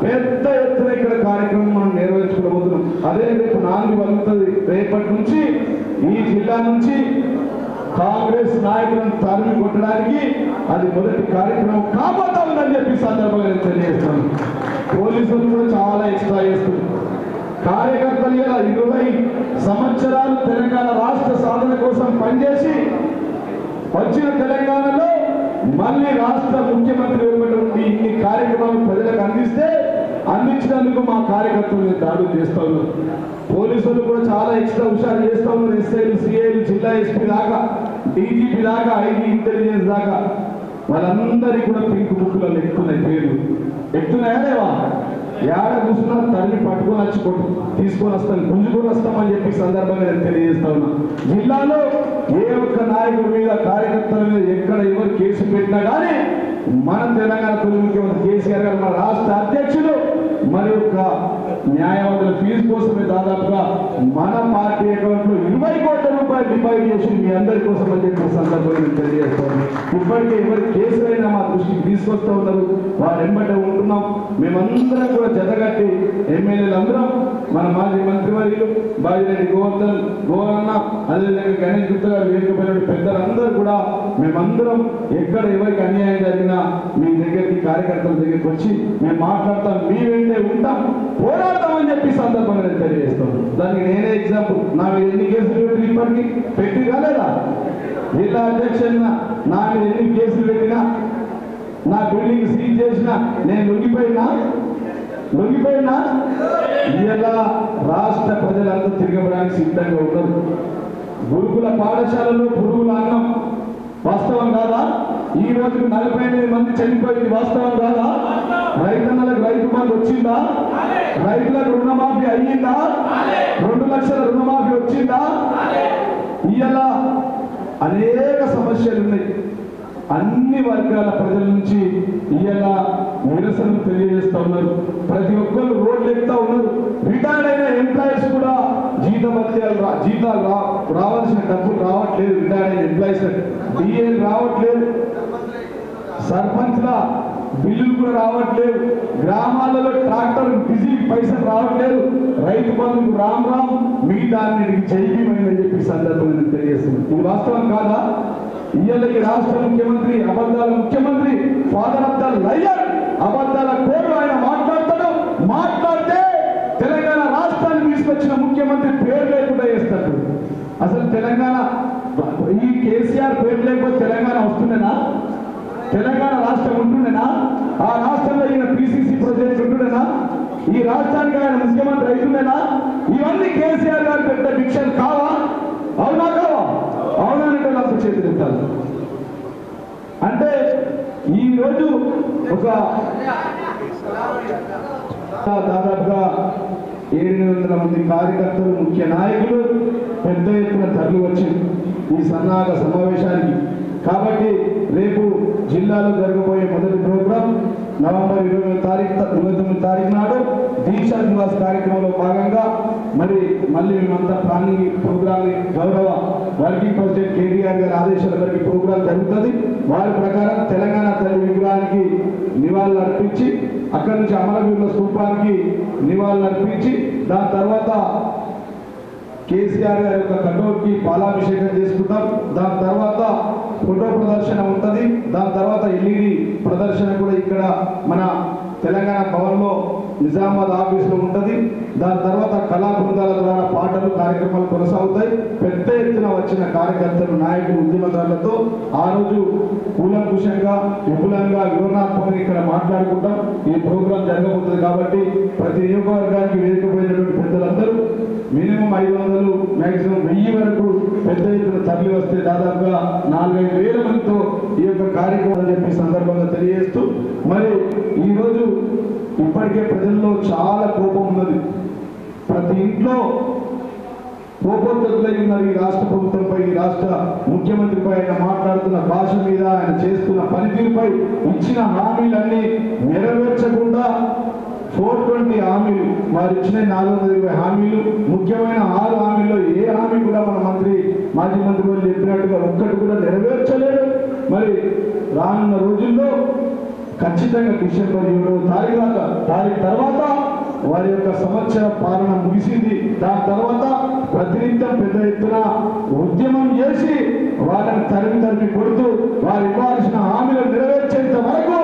పెద్ద ఎత్తున ఇక్కడ కార్యక్రమం మనం నిర్వహించుకోబోతున్నాం. అదే రేపు 4 వలుగుతుంది. రేపటి నుంచి ఈ జిల్లా నుంచి కాంగ్రెస్ నాయకులను తరిమి కొట్టడానికి అది మొదటి కార్యక్రమం కాబోతా ఉందని చెప్పి సందర్భంగా నేను తెలియజేస్తాను. పోలీసులు కూడా చాలా ఎక్స్ట్రా చేస్తుంది. కార్యకర్తలు ఇలా 20 సంవత్సరాలు తెలంగాణ రాష్ట్ర సాధన కోసం పనిచేసి వచ్చిన తెలంగాణలో మళ్ళీ రాష్ట్ర ముఖ్యమంత్రి ఉండి ఇన్ని కార్యక్రమాలు ప్రజలకు అందించినందుకు మా కార్యకర్తలు దాడులు చేస్తూ ఉన్నారు. పోలీసులు కూడా చాలా ఎక్స్ట్రా హుషారు చేస్తూ ఉన్నారు. ఎస్ఐలు, సిఐలు, జిల్లా ఎస్పీ దాకా, డీజీపీ దాకా, ఐటీ ఇంటెలిజెన్స్ దాకా వాళ్ళందరికీ కూడా పింక్ బుక్లలో ఎక్కుతున్నాయి, పేర్లు ఎక్కుతున్నాయా లేవా? ఏడ కూర్చున్నా తల్లి పట్టుకొని వచ్చి తీసుకొని వస్తాను, గుంజుకొని వస్తామని చెప్పి సందర్భంగా నేను తెలియజేస్తా ఉన్నా. జిల్లాలో ఏ ఒక్క నాయకుడి మీద, కార్యకర్తల మీద ఎక్కడ ఎవరు కేసు పెట్టినా కానీ మన తెలంగాణ తొలి ముఖ్యమంత్రి కేసీఆర్ గారు, మన రాష్ట్ర అధ్యక్షులు మరి యొక్క న్యాయవాదుల ఫీజు కోసమే దాదాపుగా మన పార్టీ అకౌంట్ లో 20 కోట్ల రూపాయలు డిపాజిట్ చేసి మీ అందరి కోసం అని చెప్పి సందర్భంగా తెలియజేస్తాను. ఇప్పటికే ఎవరి కేసులైనా మా దృష్టికి తీసుకొస్తూ ఉన్నారు, వారు వెంబడి ఉంటున్నాం. మేమందరం కూడా జతగట్టి ఎమ్మెల్యేలు అందరం, మన మాజీ మంత్రివర్యులు బాజిరెడ్డి గోవర్ధన్, అదేవిధంగా గణేష్ గుప్తా గారు, వేదికపైన పెద్దలందరూ కూడా మేమందరం ఎక్కడ ఎవరికి అన్యాయం జరిగినా మీ దగ్గరికి, కార్యకర్తల దగ్గరికి వచ్చి మేము మాట్లాడతాం, మీ వెంటే ఉంటాం, పోరాడతామని చెప్పి సందర్భంగా నేను తెలియజేస్తాను. దానికి నేనే ఎగ్జాంపుల్. నా మీద ఎన్ని కేసులు పెట్టి ఇప్పటికీ పెట్టి కాలేదా? జిల్లా అధ్యక్షుడిన నా మీద ఎన్ని కేసులు పెట్టినా, నా బిల్డింగ్ సీజ్ చేసినా నేను లొంగిపోయినా ఇలా రాష్ట్ర ప్రజలంతా తిరగడానికి సిద్ధంగా ఉన్నారు. గురుకుల పాఠశాలలో పురుగుల అన్నం వాస్తవం కాదా? ఈ రోజుకు 48 మంది చనిపోయింది వాస్తవం కాదా? రైతన్నలకు రైతు బంధు వచ్చిందా? రైతులకు రుణమాఫీ అయ్యిందా? 2 లక్షల రుణమాఫీ వచ్చిందా? ఇలా అనేక సమస్యలు ఉన్నాయి. అన్ని వర్గాల ప్రజల నుంచి ఇలా నిరసన తెలియజేస్తా ఉన్నారు. ప్రతి ఒక్కరు రోడ్లు ఎక్కుతా ఉన్నారు. రిటైర్డ్ అయిన ఎంప్లాయీస్ కూడా జీతాలు రావాల్సిన డబ్బులు రావట్లేదు. రిటైర్డ్ అయిన ఎంప్లాయీస్ డిఏలు రావట్లేదు. సర్పంచ్ల బిల్లులు కూడా రావట్లేదు. గ్రామాలలో ట్రాక్టర్ డీజిల్ పైసలు రావట్లేదు. రైతు బంధుకు రామ్ మిగతా జైబీమైందని చెప్పి సందర్భంగా తెలియజేస్తుంది. ఇది వాస్తవం కాదా? ఇవాళ ఈ రాష్ట్ర ముఖ్యమంత్రి అబద్ధాల ముఖ్యమంత్రి, ఫాదర్ ఆఫ్ ద లయర్, అబద్ధాల కోరు ఆయన మాట్లాడితే తెలంగాణ రాష్ట్రాన్ని తీసుకొచ్చిన ముఖ్యమంత్రి పేరు లేకుండా చేస్తాడు. అసలు తెలంగాణ ఈ కేసీఆర్ పేరు లేకపోతే తెలంగాణ వస్తుండేనా? తెలంగాణ రాష్ట్రం ఉంటుండేనా? ఆ రాష్ట్రంలో ఈయన పిసిసి ప్రెసిడెంట్ ఉంటుండేనా? ఈ రాష్ట్రానికి ఆయన ముఖ్యమంత్రి అవుతుండేనా? ఇవన్నీ కేసీఆర్ గారు పెద్ద భిక్షలు కావా? అవునా కావా? అవునంటే నాకు చేతులెత్తాలి. అంటే ఈరోజు ఒక దాదాపుగా 700 మంది కార్యకర్తలు, ముఖ్య నాయకులు పెద్ద ఎత్తున తరలి వచ్చి ఈ సన్నాహక సమావేశానికి. కాబట్టి రేపు జిల్లాలో జరగబోయే మొదటి ప్రోగ్రాం నవంబర్ 29 తారీఖు నాడు దీక్షా దివాస్ కార్యక్రమంలో భాగంగా మళ్ళీ మేమంతా ప్లానింగ్ ప్రోగ్రామ్ గౌరవ వర్కింగ్ ప్రెసిడెంట్ కేటీఆర్ గారి ఆదేశాల మేరకు ప్రోగ్రాం జరుగుతుంది. వారి ప్రకారం తెలంగాణ తల్లి విగ్రహానికి నివాళులు అర్పించి అక్కడి నుంచి అమరవీరుల స్థూపానికి నివాళులు అర్పించి దాని తర్వాత కేసీఆర్ గారి యొక్క కటౌట్కి పాలాభిషేకం చేసుకుంటాం. దాని తర్వాత ఫోటో ప్రదర్శన ఉంటుంది. దాని తర్వాత ఎల్ఈడి ప్రదర్శన కూడా ఇక్కడ మన తెలంగాణ భవన్లో నిజామాబాద్ ఆఫీస్లో ఉంటుంది. దాని తర్వాత కళా బృందాల ద్వారా పాటలు కార్యక్రమాలు కొనసాగుతాయి. పెద్ద ఎత్తున వచ్చిన కార్యకర్తలు, నాయకులు, ఉద్యమకారులతో ఆ రోజు కూలంకుషంగా విపులంగా వివరణాత్మకంగా ఇక్కడ మాట్లాడుకుంటాం. ఈ ప్రోగ్రాం జరగబోతుంది కాబట్టి ప్రతి నియోజకవర్గానికి వేదికపోయినటువంటి పెద్దలందరూ మినిమం 500 మ్యాక్సిమం 1000 వరకు పెద్ద ఎత్తున తరలి వస్తే దాదాపుగా 4-5 వేల మందితో ఈ యొక్క కార్యక్రమం చెప్పి సందర్భంగా తెలియజేస్తూ ఈరోజు ఇప్పటికే ప్రజల్లో చాలా కోపం ఉన్నది. ప్రతి ఇంట్లో కోపోద్గతులై ఉన్నారు ఈ రాష్ట్ర ప్రభుత్వంపై, ఈ రాష్ట్ర ముఖ్యమంత్రిపై. ఆయన మాట్లాడుతున్న భాష మీద, ఆయన చేస్తున్న పనితీరుపై, ఇచ్చిన హామీలన్నీ నెరవేర్చకుండా 420 హామీలు, వారు ఇచ్చిన 420 హామీలు, ముఖ్యమైన 6 హామీల్లో ఏ హామీ కూడా మన మాజీ మంత్రి వాళ్ళు చెప్పినట్టుగా ఒక్కటి కూడా నెరవేర్చలేదు. రానున్న రోజుల్లో ఖచ్చితంగా డిసెంబర్ 7వ తారీఖు తర్వాత వారి యొక్క సంవత్సర పాలన ముగిసింది. దాని తర్వాత ప్రతినిత్యం పెద్ద ఎత్తున ఉద్యమం చేసి వారిని తరిమి కొడుతూ వారు ఇవ్వాల్సిన హామీలు నెరవేర్చేంత వరకు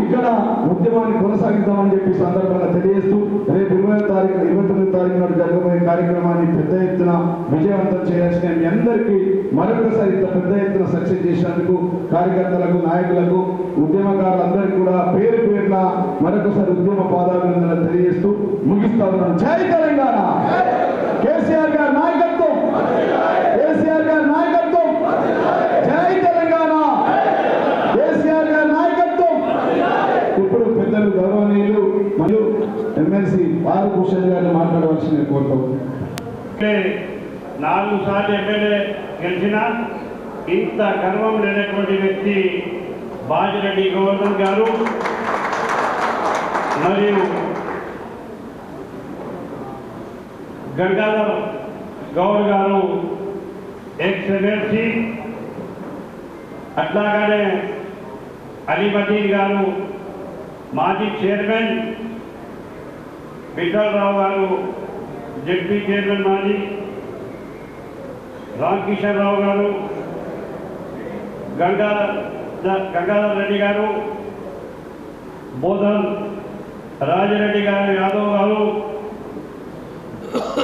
ఇక్కడ ఉద్యమాన్ని కొనసాగిద్దామని చెప్పి సందర్భంగా తెలియజేస్తూ రేపు 29 తారీఖు నాడు జరగబోయే కార్యక్రమాన్ని పెద్ద ఎత్తున విజయవంతం చేయాల్సిన మీ అందరికీ మరొకసారి ఇంత పెద్ద ఎత్తున సక్సెస్ చేసినందుకు కార్యకర్తలకు, నాయకులకు, ఉద్యమకారులందరికీ కూడా పేరు పేరున మరొకసారి ఉద్యమ పాదాభినందనలు తెలియజేస్తూ ముగిస్తా ఉన్నాను. జై తెలంగాణ! కేసీఆర్ గారి నాయకత్వం! కేసీఆర్ గారి నాయకత్వం! జై తెలంగాణ! కేసీఆర్ గారి నాయకత్వం! ఇప్పుడు పెద్దలు గౌరవనీయులు మరియు ఎమ్మెల్సీ ఆర్ భూషణ్ గారిని మాట్లాడవలసింది కోరుతాం. 4 సార్లు ఎమ్మెల్యే గెలిచిన ఇంత గర్వం లేనటువంటి వ్యక్తి బాజిరెడ్డి గోవర్ధన్ గారు మరియు గంగాధర్ గౌడ్ గారు ఎక్స్-ఎమ్మెల్సీ, అట్లాగానే అలీమదీన్ గారు మాజీ చైర్మన్, విఠలరావు గారు జడ్పీ చైర్మన్ మాజీ, రామకిషన్ రావు గారు, గంగాధర్ రెడ్డి గారు, బోధన్ రాజిరెడ్డి గారు, యాదవ్ గారు,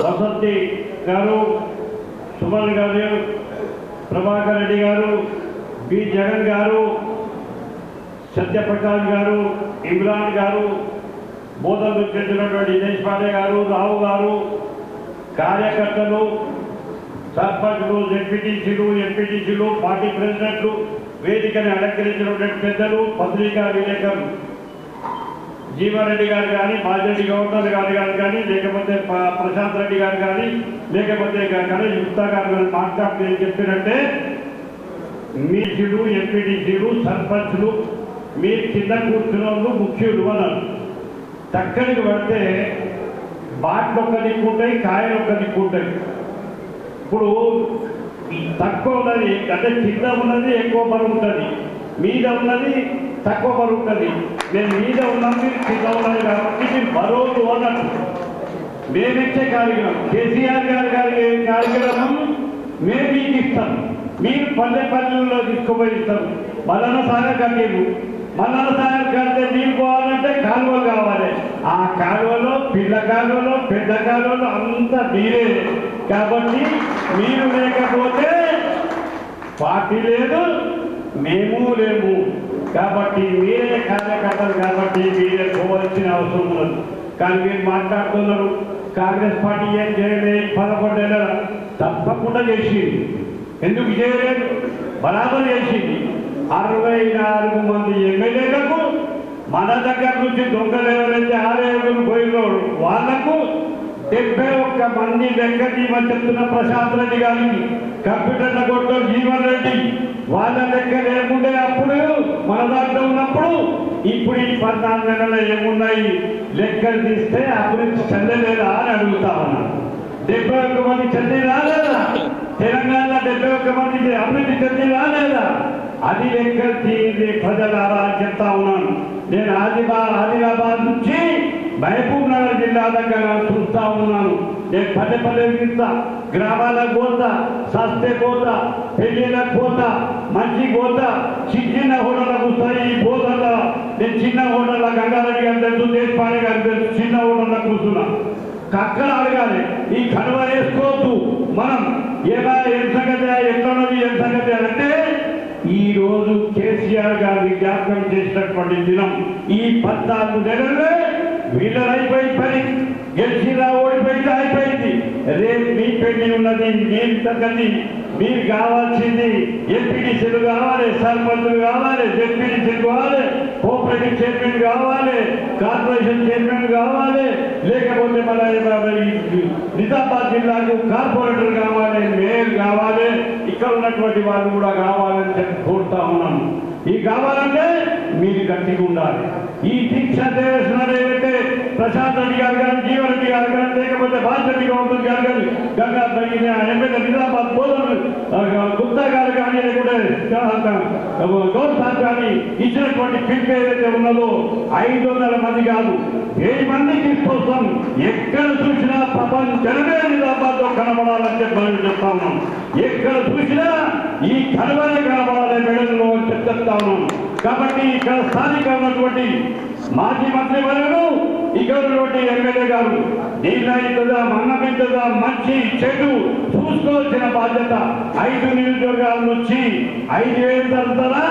వసంతి గారు, సుమన్ గారు, ప్రభాకర్ రెడ్డి గారు, బి జగన్ గారు, సత్యప్రకాష్ గారు, ఇమ్రాన్ గారు, బోధనకు చెందినటువంటి దేశపాండే గారు, రావు గారు, కార్యకర్తలు, సర్పంచ్లు, జెడ్పీటీసీలు, ఎంపీటీసీలు, పార్టీ ప్రెసిడెంట్లు, వేదికని అలంకరించినటువంటి పెద్దలు, పత్రికా విలేకరులు, జీవారెడ్డి గారు కానీ, మాజిరెడ్డి గవర్నర్ గారు కానీ, లేకపోతే ప్రశాంత్ రెడ్డి గారు కానీ, లేకపోతే గణేష్ గుప్తా గారు కానీ మాట్లాడితే ఏం చెప్పారంటే, మీసీలు, ఎంపీటీసీలు, సర్పంచ్లు మీరు కింద కూర్చున్న వాళ్ళు ముఖ్యులు అన్నారు. చక్కడికి పడితే బాట్లు ఒక్క దిక్కుంటాయి, కాయలు ఒక్క దిక్కుంటాయి. ఇప్పుడు తక్కువ ఉన్నది అంటే కింద ఉన్నది ఎక్కువ బరువు ఉంటుంది, మీద ఉన్నది తక్కువ బరువు ఉంటుంది. నేను మీద ఉన్నది కింద ఉన్నది కాబట్టి మీరు బరువులు అన్నట్టు. మేమిచ్చే కార్యక్రమం కేసీఆర్ గారి కార్యక్రమం మేము మీకు ఇస్తాం, మీరు పల్లెల్లో తీసుకుపోయి ఇస్తాం. మల్లన సాగర్ కట్టేరు, మల్లన సాగర్ కడితే నీళ్ళు పోవాలంటే కాలువలు కావాలి. ఆ కాలువలో పిల్ల కాలువలో పెద్ద కాలువలో అంతా మీరే. కాబట్టి మీరు లేకపోతే పార్టీ లేదు, మేము లేము. కాబట్టి మీరే కార్యకర్తలు, కాబట్టి మీరే పోవాల్సిన అవసరం ఉన్నది. కానీ మీరు మాట్లాడుతున్నారు కాంగ్రెస్ పార్టీ ఏం చేయలేదు, 11 ఏళ్ళ తప్పకుండా చేసింది. ఎందుకు చేయలేదు? బరాబర్ చేసింది. 64 మంది ఎమ్మెల్యేలకు మన దగ్గర నుంచి దొంగలు ఎవరైతే 6 పోయినో వాళ్లకు 71 మంది లెక్క తీయమని చెప్తున్న ప్రశాంత్ రెడ్డి గారికి, కంప్యూటర్ల కొట్టు జీవన్ రెడ్డి వాళ్ళ లెక్క లేకుండే అప్పుడు మన దాంట్లో ఉన్నప్పుడు ఇప్పుడు ఈ 14 నెలలు ఏమున్నాయి లెక్కలు తీస్తే అభివృద్ధి చెందలేదా అని అడుగుతా ఉన్నా. 71 మంది చెంది రాలేదా? తెలంగాణ 71 మంది అభివృద్ధి చెంది రాలేదా? అది లెక్కలు తీయండి ప్రజలారా అని చెప్తా ఉన్నాను. నేను ఆదిలాబాద్ నుంచి మహబూబ్ నగర్ జిల్లా దగ్గర చూస్తా ఉన్నాను. నేను పల్లె తిరుగుతా, గ్రామాలకు పోతా, సస్తే పోతా, పెళ్లిళ్ళకు పోతా, మంచి పోతా, చిన్న హోటళ్ళకు వస్తాయి. ఈ పోతల్లో నేను చిన్న హోటళ్ళ గంగారెడ్డి గారు తెలుసు, దేశపాండే గారు తెలుసు, చిన్న హోటళ్ళకు కూర్చున్నా. అక్కడ అడగాలి, ఈ కడవ వేసుకోవద్దు. మనం ఏం సంగతి, ఎట్లన్నది ఏం సంగతి అంటే ఈ రోజు కేసీఆర్ గారిని జ్ఞాపకం చేసినటువంటి దినం ఈ 14 నెలలే వీళ్ళని అయిపోయి పని గెలిచినా ఓడిపోయింది అయిపోయింది. రేపు మీ పెళ్లి ఉన్నది, మీరు తగ్గది, మీరు కావాల్సింది ఎంపీటీసీలు కావాలి, సర్పంచులు కావాలి, జెడ్పీటీసీలు కావాలి, కోఆపరేటివ్ చైర్మన్ కావాలి, కార్పొరేషన్ చైర్మన్ కావాలి, లేకపోతే మన నిజామాబాద్ జిల్లాకు కార్పొరేటర్ కావాలి, మేయర్ కావాలి, ఇక్కడ ఉన్నటువంటి వాళ్ళు కూడా కావాలని చెప్పి కోరుతా ఉన్నాను. ఈ కావాలంటే మీరు గట్టిగా ఉండాలి. ఈ దీక్ష ఏదైతే ప్రశాంత్ రెడ్డి గారు కానీ, జీవరెడ్డి గారు కానీ, లేకపోతే భారతరెడ్డి గౌతమ్ గారు కానీ, గంగా ఎమ్మెల్యే నిజామాబాద్ బోధన గుప్తా గారు కానీ, లేకుంటే గౌడ్ సార్ కానీ ఇచ్చినటువంటి పిలుపు ఏదైతే ఉన్నదో 500 మంది కాదు 1000 మంది తీసుకొస్తాం. ఎక్కడ చూసినా ప్రపంచమే నిజామాబాద్ లో కనబడాలని చెప్పి చెప్తా ఉన్నాం. ఎక్కడ చూసినా ఈ కనబడే కనబడాలి మెడల్లో చెప్తా ఉన్నాం. కాబట్టి ఇక్కడ స్థానిక ఉన్నటువంటి మాజీ మంత్రి వర్యులు, ఇక్కడ ఉన్నటువంటి ఎమ్మెల్యే గారు నీళ్ళ మన్నమించదా మంచి చెడు చూసుకోవాల్సిన బాధ్యత 5 నియోజకవర్గాల నుంచి 5,000 తరుగుతారా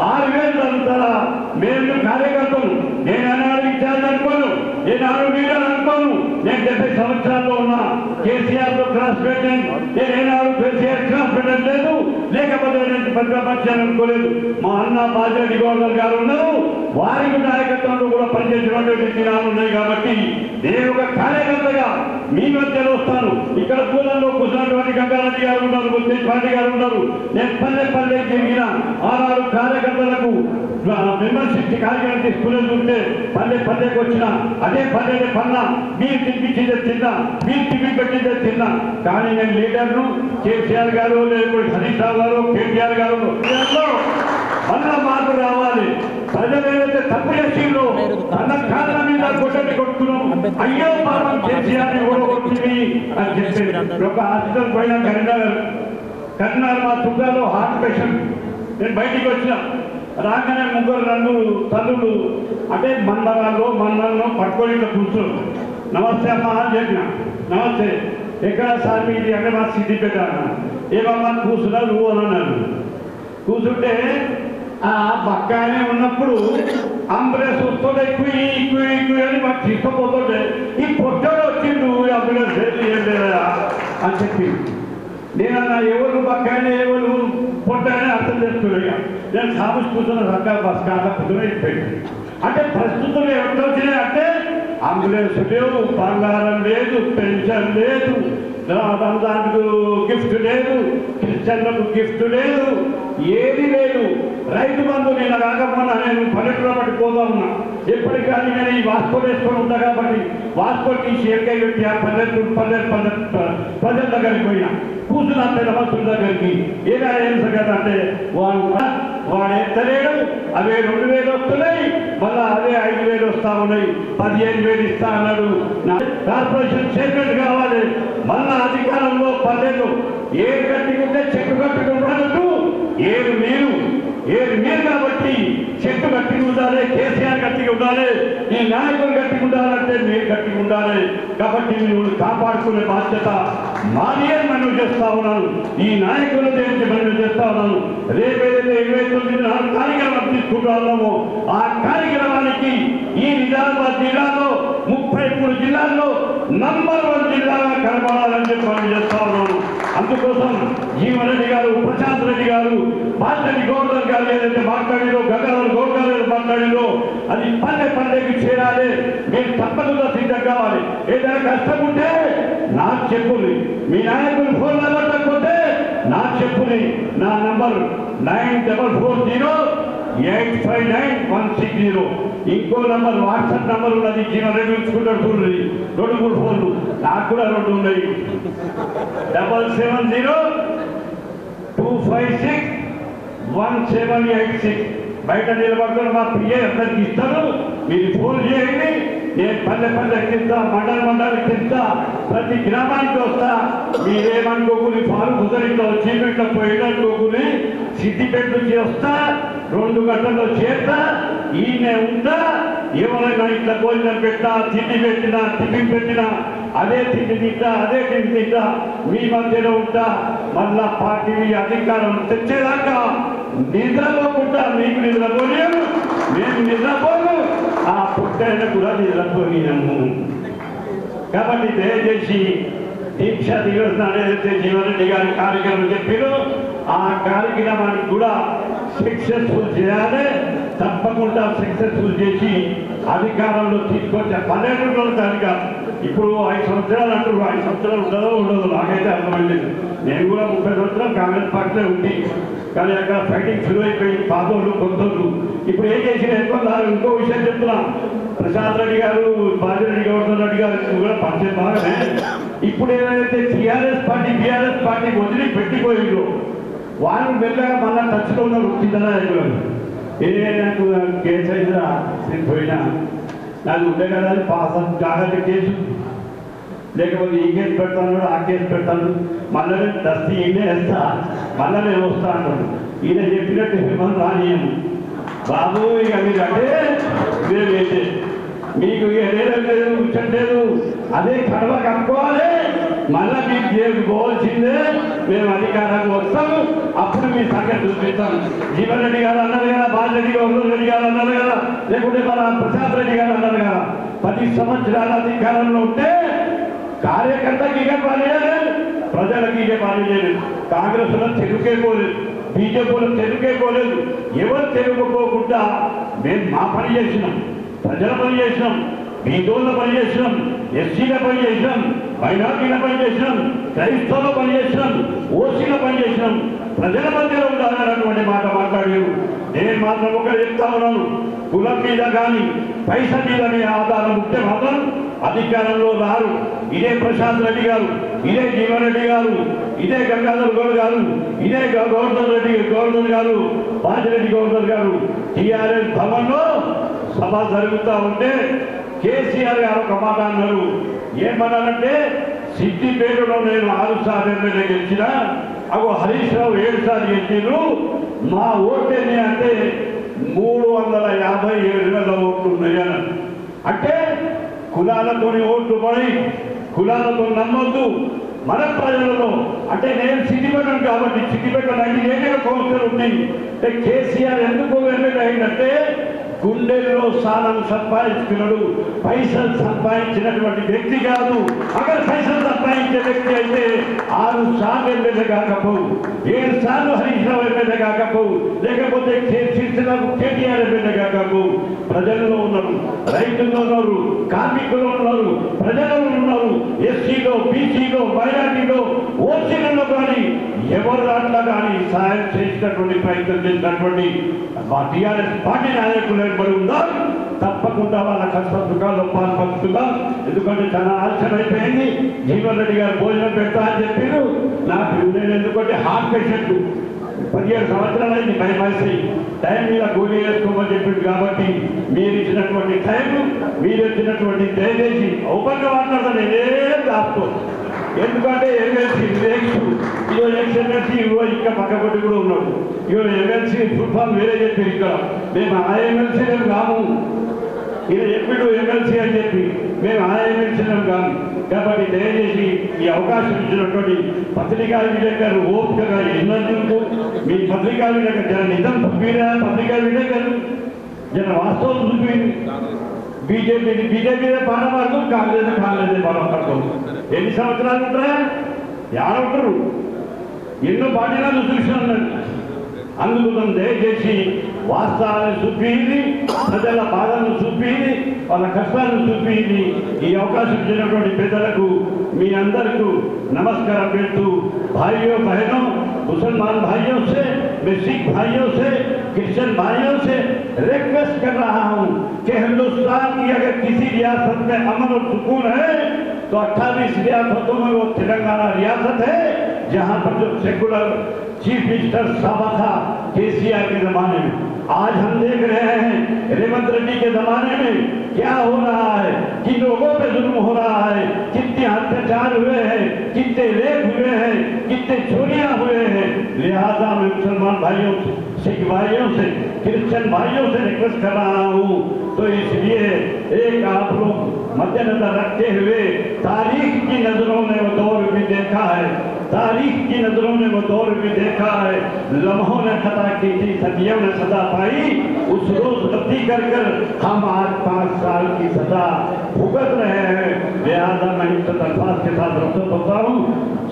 6,000 తరుగుతారా? మేము కార్యకర్తలు, నేను అన్నాడు ఇచ్చాను అనుకోను, నేను ఆరు లీడర్ అనుకోను. నేను 70 సంవత్సరాల్లో ఉన్నా. కేసీఆర్ తో క్లాస్ పెట్టాను, నేనేనాడు కేసీఆర్ క్లాస్ పెట్టడం లేదు, లేకపోతే నేను పంచాను అనుకోలేదు. మా అన్న బాజిరెడ్డి గవర్నర్ గారు ఉన్నారు, వారికి నాయకత్వంలో కూడా పనిచేసినటువంటి దినాలు ఉన్నాయి. కాబట్టి నేను ఒక కార్యకర్తగా మీ మధ్యలో వస్తాను. ఇక్కడ పూలంలో కూర్చున్నటువంటి గంగారెడ్డి గారు ఉన్నారు, దేశపాండే గారు ఉన్నారు. నేను పల్లె తిరిగిన ఆనాడు కార్యకర్తలకు మెంబర్షిప్ కార్యక్రమం తీసుకునేది ఉంటే పల్లెకి వచ్చిన అదే పల్లె పన్నా, మీరు తిప్పించిందే తిన్నా, మీరు తిప్పి పెట్టిందే తిన్నా. కానీ నేను లీడర్ను కేసీఆర్ గారు, లేకపోతే హరీష్ రావు గారు, కేటీఆర్ గారు మళ్ళా మార్పు రావాలి. ప్రజలు ఏదైతే తప్పు చేసిందో తన కాళ్ళ మీద కొట్టుకున్నాం, అయ్యో పాపం కేసీఆర్ ఓడగొట్టింది అని చెప్పి ఒక హాస్పిటల్ పోయినా కరీంనగర్ మా చుట్టాలో హార్ట్ పేషెంట్. నేను బయటికి వచ్చిన రాగానే 3 తల్లులు అంటే మన్నల్లో పట్టుకొని ఇట్లా కూర్చోరు. నమస్తే అమ్మా అని చెప్పిన. నమస్తే, ఎక్కడ సార్ మీది అంటే మా సిద్దిపేట అన్న. ఏమమ్మా కూర్చున్నా నువ్వు అని అన్నాను. కూర్చుంటే ఆ పక్కనే ఉన్నప్పుడు అంబులెన్స్ వస్తుంటే ఎక్కువ అని మాకు తీసుకుపోతుంటే ఈ పొట్టడు వచ్చిండు అంబులెన్స్ ఏం లేదా అని చెప్పి నేనన్నా ఎవరు పక్కనే ఎవరు పొట్టనే అర్థం చేస్తున్నాడు. నేను సాబుస్ కూర్చున్న రకాల బస్ కాక పొద్దున అంటే ప్రస్తుతం ఎట్లా వచ్చినాయి అంటే అంబులెన్స్ లేవు, బంగారం లేదు, పెన్షన్ లేదు, రంజాన్కు గిఫ్ట్ లేదు, క్రిస్టియన్లకు గిఫ్ట్ లేదు, ఏది లేదు. రైతు బంధు నేను కాకపోయినా నేను పల్లెటూరు బట్టి పోతా ఉన్నా. ఎప్పటికీ నేను ఈ వాస్కో వేసుకొని ఉంటా కాబట్టి వాస్కో తీసి ఎక్కై పెట్టి ఆ ప్రజల దగ్గరికి పోయినా. కూర్చున్న పెద్ద మనుషుల దగ్గరికి ఏం సంగతి అంటే వాడు ఎత్తలేడు, అవే 2,000 వస్తున్నాయి, మళ్ళా అదే 5,000 వస్తా ఉన్నాయి, 15,000 ఇస్తా అన్నాడు. కార్పొరేషన్ చైర్మన్ కావాలి, మళ్ళా అధికారంలో పల్లెలు ఏరు కట్టుకుంటే చెట్టు కట్టుకుంటాడు. ఏరు మీరు కాబట్టి చెట్టు గట్టిగా ఉండాలి, కేసీఆర్ గట్టిగా ఉండాలి, ఈ నాయకులు గట్టిగా ఉండాలంటే మీరు గట్టిగా ఉండాలి. కాబట్టి మీరు కాపాడుకునే బాధ్యత మాది అని మనం చేస్తా ఉన్నాను. ఈ నాయకుల గురించి మనం చేస్తా ఉన్నాను. రేపేదైతే 29 కార్యక్రమం తీసుకుంటా ఉన్నామో ఆ కార్యక్రమానికి ఈ నిజామాబాద్ జిల్లాలో 33 జిల్లాల్లో నంబర్ 1 జిల్లాగా కనబడాలని చెప్పి మనం చేస్తా ఉన్నాము. అందుకోసం జీవరెడ్డి గారు, ప్రశాంత్ రెడ్డి గారు, భారతరెడ్డి గవర్నర్ గారు ఏదైతే మాట్లాడిందో, గంగాధర్ గౌడ్ గారు ఏదైతే మాట్లాడిందో అది పల్లెకి చేరాలి. మీరు తప్పకుండా సిద్ధం కావాలి. ఏదైనా కష్టం ఉంటే నాకు చెప్పుని, మీ నాయకులు ఫోన్ నెంబర్ తప్పకపోతే నాకు చెప్పుని. నా నంబర్ 9440 859160. ఇంకో నంబర్ వాట్సాప్ నంబర్ ఉన్నది, జీవన్ రెడ్డి ఉంచుకుంటాడు చూడండి, 2-3 ఫోన్లు, నాకు కూడా 2 ఉన్నాయి. 770-256-1786. బయట నిలబడుతున్న మా పిఏ అందరికి ఇస్తాను, మీరు ఫోన్ చేయండి. నేను పల్లె కింద, మండల కింద, ప్రతి గ్రామానికి వస్తా. మీరేమనుకోకూలి పాలు కుదరింట్లో వచ్చి ఇట్లా పోయిననుకోకూలి సిద్దిపేట నుంచి వస్తా, 2 గంటల్లో చేస్తా, ఈయనే ఉంటా. ఎవరైనా ఇట్లా భోజనం పెట్టినా, తిండి పెట్టినా, టిఫిన్ పెట్టినా అదే తిండి తింటా, అదే తిండి తింటా, మీ మధ్యలో ఉంటా. మళ్ళా పార్టీ అధికారం తెచ్చేదాకా నిద్రపోకుండా మీకు నిద్రపోలేము, మేము నిద్రపోను, ఆ పుట్టైన కూడా నిద్రపోయాము. కాబట్టి దయచేసి దీక్ష దివస్ ఏదైతే జీవన్ రెడ్డి గారి కార్యక్రమం చెప్పారో ఆ కార్యక్రమానికి కూడా సక్సెస్ఫుల్ చేయాలి. తప్పకుండా సక్సెస్ఫుల్ చేసి అధికారంలో తీసుకొచ్చే 12 రోజుల అధికారం. ఇప్పుడు 5 సంవత్సరాలు అంటారు, 5 సంవత్సరాలు ఉండదో నాకైతే అర్థమైంది. నేను కూడా 30 సంవత్సరాలు కాంగ్రెస్ పార్టీలో ఉంది, కానీ అక్కడ ఫైటింగ్ షురూ అయిపోయింది. పాతోళ్ళు కొత్తోళ్ళు ఇప్పుడు ఏం చేసిన ఎక్కువ. ఇంకో విషయం చెప్తున్నా, ప్రశాంత్ రెడ్డి గారు, బాజిరెడ్డి గవర్నర్ రెడ్డి గారు కూడా పరిచయం బాగానే. ఇప్పుడు ఏదైతే టీఆర్ఎస్ పార్టీ వదిలి పెట్టిపోయిందో వాళ్ళు మెల్లగా మళ్ళా టచ్లో ఉన్నారు కింద నాయకులు. నాకు కేసు అయినా నేను పోయినా, నాకు ఉండే కదా పాస్ జాగ్రత్త కేసు, లేకపోతే ఈ కేసు పెడతాను, ఆ కేసు పెడతాను, మళ్ళీ నేను దస్తి ఈయనే వేస్తా, మళ్ళీ నేను వస్తా అంటాను. ఈయన చెప్పినట్టు మిమ్మల్ని రానియము బాబు. ఇక మీరు అంటే మీరు వేసే మీకు ఇక లేదు కూర్చోలేదు, అదే కడవ కట్టుకోవాలి. మళ్ళీ మీకు జైలుకు పోవాల్సిందే, మేము అధికారానికి వస్తాము, అప్పుడు మీ సంగతి చూపిస్తాం. జీవన్ రెడ్డి గారు అన్నారు కదా, బాజిరెడ్డి రెడ్డి గారు అన్నారు కదా, లేకుంటే మన ప్రశాంత్ రెడ్డి గారు అన్నారు కదా, 10 సంవత్సరాల అధికారంలో ఉంటే కార్యకర్తకి ఇక పని లేదు, ప్రజలకి ఇక పని లేదు. కాంగ్రెస్లో తెలుగే పోలేదు, బీజేపీలో తెలుగే పోలేదు. ఎవరు తెలుగుపోకుండా మేము మా పని చేసినాం, ప్రజల పని చేసినాం, బీదోళ్ళ పని చేసినాం, ఎస్సీల పని చేసినాం, మైనార్టీల పని చేసినాం, క్రైస్తవుల పని చేసినాం, ఓసీల పని చేసినాం. ప్రజల మధ్యలో ఉండాలన్నటువంటి మాట మాట్లాడారు. నేను మాత్రం ఒకటి చెప్తా ఉన్నాను, కులం మీద కానీ పైసల మీద ఆధారం ఉంటే మాత్రం అధికారంలో రారు. ఇదే ప్రశాంత్ రెడ్డి గారు, ఇదే జీవన్ రెడ్డి గారు, ఇదే గంగాధర్ గౌడ్ గారు, ఇదే గవర్నర్ గారు, బాజిరెడ్డి గవర్నర్ గారు టీఆర్ఎస్ భవన్లో సభ జరుగుతూ ఉంటే కేసీఆర్ గారు ఒక మాట అన్నారు. ఏమన్నారంటే, సిద్దిపేటలో నేను 6 సార్లు ఎమ్మెల్యే గెలిచిన, అగో హరీష్ రావు 7 సార్లు గెలిచారు, మా ఓటేని అంటే 357,000 ఓట్లు ఉన్నాయి అన్నారు. అంటే కులాలతో ఓట్లు పడి కులాలతో నమ్మొద్దు. మన ప్రజలలో అంటే నేను సిద్దిపేట కాబట్టి సిద్దిపేట 98 కౌన్సిలర్ ఉంది. అంటే కేసీఆర్ ఎందుకు ఎమ్మెల్యే అయిందంటే గుండెల్లో స్థానం సంపాదించుకున్నాడు, పైసలు సంపాదించినటువంటి వ్యక్తి కాదు. అక్కడ పైసలు సంపాదించే వ్యక్తి అయితే 6 సార్లు ఎమ్మెల్యే కాకపోవు, 7 సార్లు హరీష్ రావు ఎమ్మెల్యే కాకపోవు, లేకపోతే సిరిసిల్లకు కేటీఆర్ ఎమ్మెల్యే కాకపోవు. ప్రజల్లో ఉన్నారు, రైతుల్లో ఉన్నారు, కార్మికులు ఉన్నారు, ప్రజలలో ఉన్నారు, ఎస్సీలో, బీసీలో, మైనార్టీలో, ఓసీలలో కానీ ఎవరు అట్లా కానీ సాయం చేసినటువంటి ప్రయత్నం చేసినటువంటి మా టీఆర్ఎస్ పార్టీ నాయకులు ఎవరు ఉందో తప్పకుండా వాళ్ళ కష్ట సుఖాల్లో పాల్పంచుతుందా. ఎందుకంటే చాలా ఆలస్యం అయిపోయింది. జీవన్ రెడ్డి గారు భోజనం పెడతా అని చెప్పారు. నాకు నేను ఎందుకంటే హార్ట్ పేషెంట్, 17 సంవత్సరాలు అయింది భయమేసి టైం మీద గోళీ వేసుకోమని చెప్పింది. కాబట్టి మీరు ఇచ్చినటువంటి టైం, మీరు ఇచ్చినటువంటి దయచేసి ఓపెన్గా మాట్లాడతాను, నేనేం దాస్తూ. ఎందుకంటే ఎమ్మెల్సీ ఎమ్మెల్సీ ఇంకా పక్కపట్టి కూడా ఉన్నాడు. ఇవాళ ఎమ్మెల్సీ ఫుల్ ఫామ్ వేరే చెప్పారు. ఇక్కడ మేము ఆ ఎమ్మెల్సీలం కాము, ఈయన చెప్పాడు ఎమ్మెల్సీ అని చెప్పి, మేము ఆ ఎమ్మెల్సీలం కాము. కాబట్టి దయచేసి ఈ అవకాశం ఇచ్చినటువంటి పత్రికా విలేకరు ఓపికగా ఎన్నందుకు మీ పత్రికా విలేకరు జన నిజం చూపినా, పత్రికా విలేకరు జన వాస్తవం చూపింది. బీజేపీ పాడమాడదు, కాంగ్రెస్ పాడమాడదు. ఎన్ని సంవత్సరాలు ఉంటారా? ఉంటారు, ఎన్నో పార్టీలను చూసినాను. అందుకోసం దయచేసి వాస్తవాలను చూపింది, ప్రజల బాధలను చూపింది, వాళ్ళ కష్టాలను చూపింది. ఈ అవకాశం ఇచ్చినటువంటి పెద్దలకు మీ అందరికీ नमस्कार करते भाइयों बहनों मुसलमान भाइयों से मैं सिख भाइयों से, क्रिश्चियन भाइयों से रिक्वेस्ट कर रहा हूं कि हिंदुस्तान की अगर किसी रियासत में अमन और सुकून है तो 28 रियासतों में वो तेलंगाना रियासत है, जहां पर जो सेकुलर चीफ मिनिस्टर साहब था केसीआर के जमाने में। आज हम देख रहे हैं रेवंत रेड्डी के जमाने में क्या हो रहा है, किन लोगों पे जुल्म हो रहा है, कितने अत्याचार हुए हैं, कितने रेप हुए हैं, कितने चोरियां हुए हैं। लिहाजा मैं मुसलमान भाइयों से, सिख भाइयों से, क्रिश्चियन भाइयों से रिक्वेस्ट कर रहा हूं, तो इसलिए एक आप लोग मद्देनजर रखते हुए तारीख की नजरों ने वो दौर भी देखा है, तारीख की नजरों ने वो दौर भी देखा है, लम्हों ने खता की थी, सदियों ने सजा पाई, उस रोज गलती कर हम आज 5 साल की सजा भुगत रहे हैं। लिहाजा मैं इस अल्फाज के साथ रुखसत होता हूँ।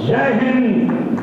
जय हिंद,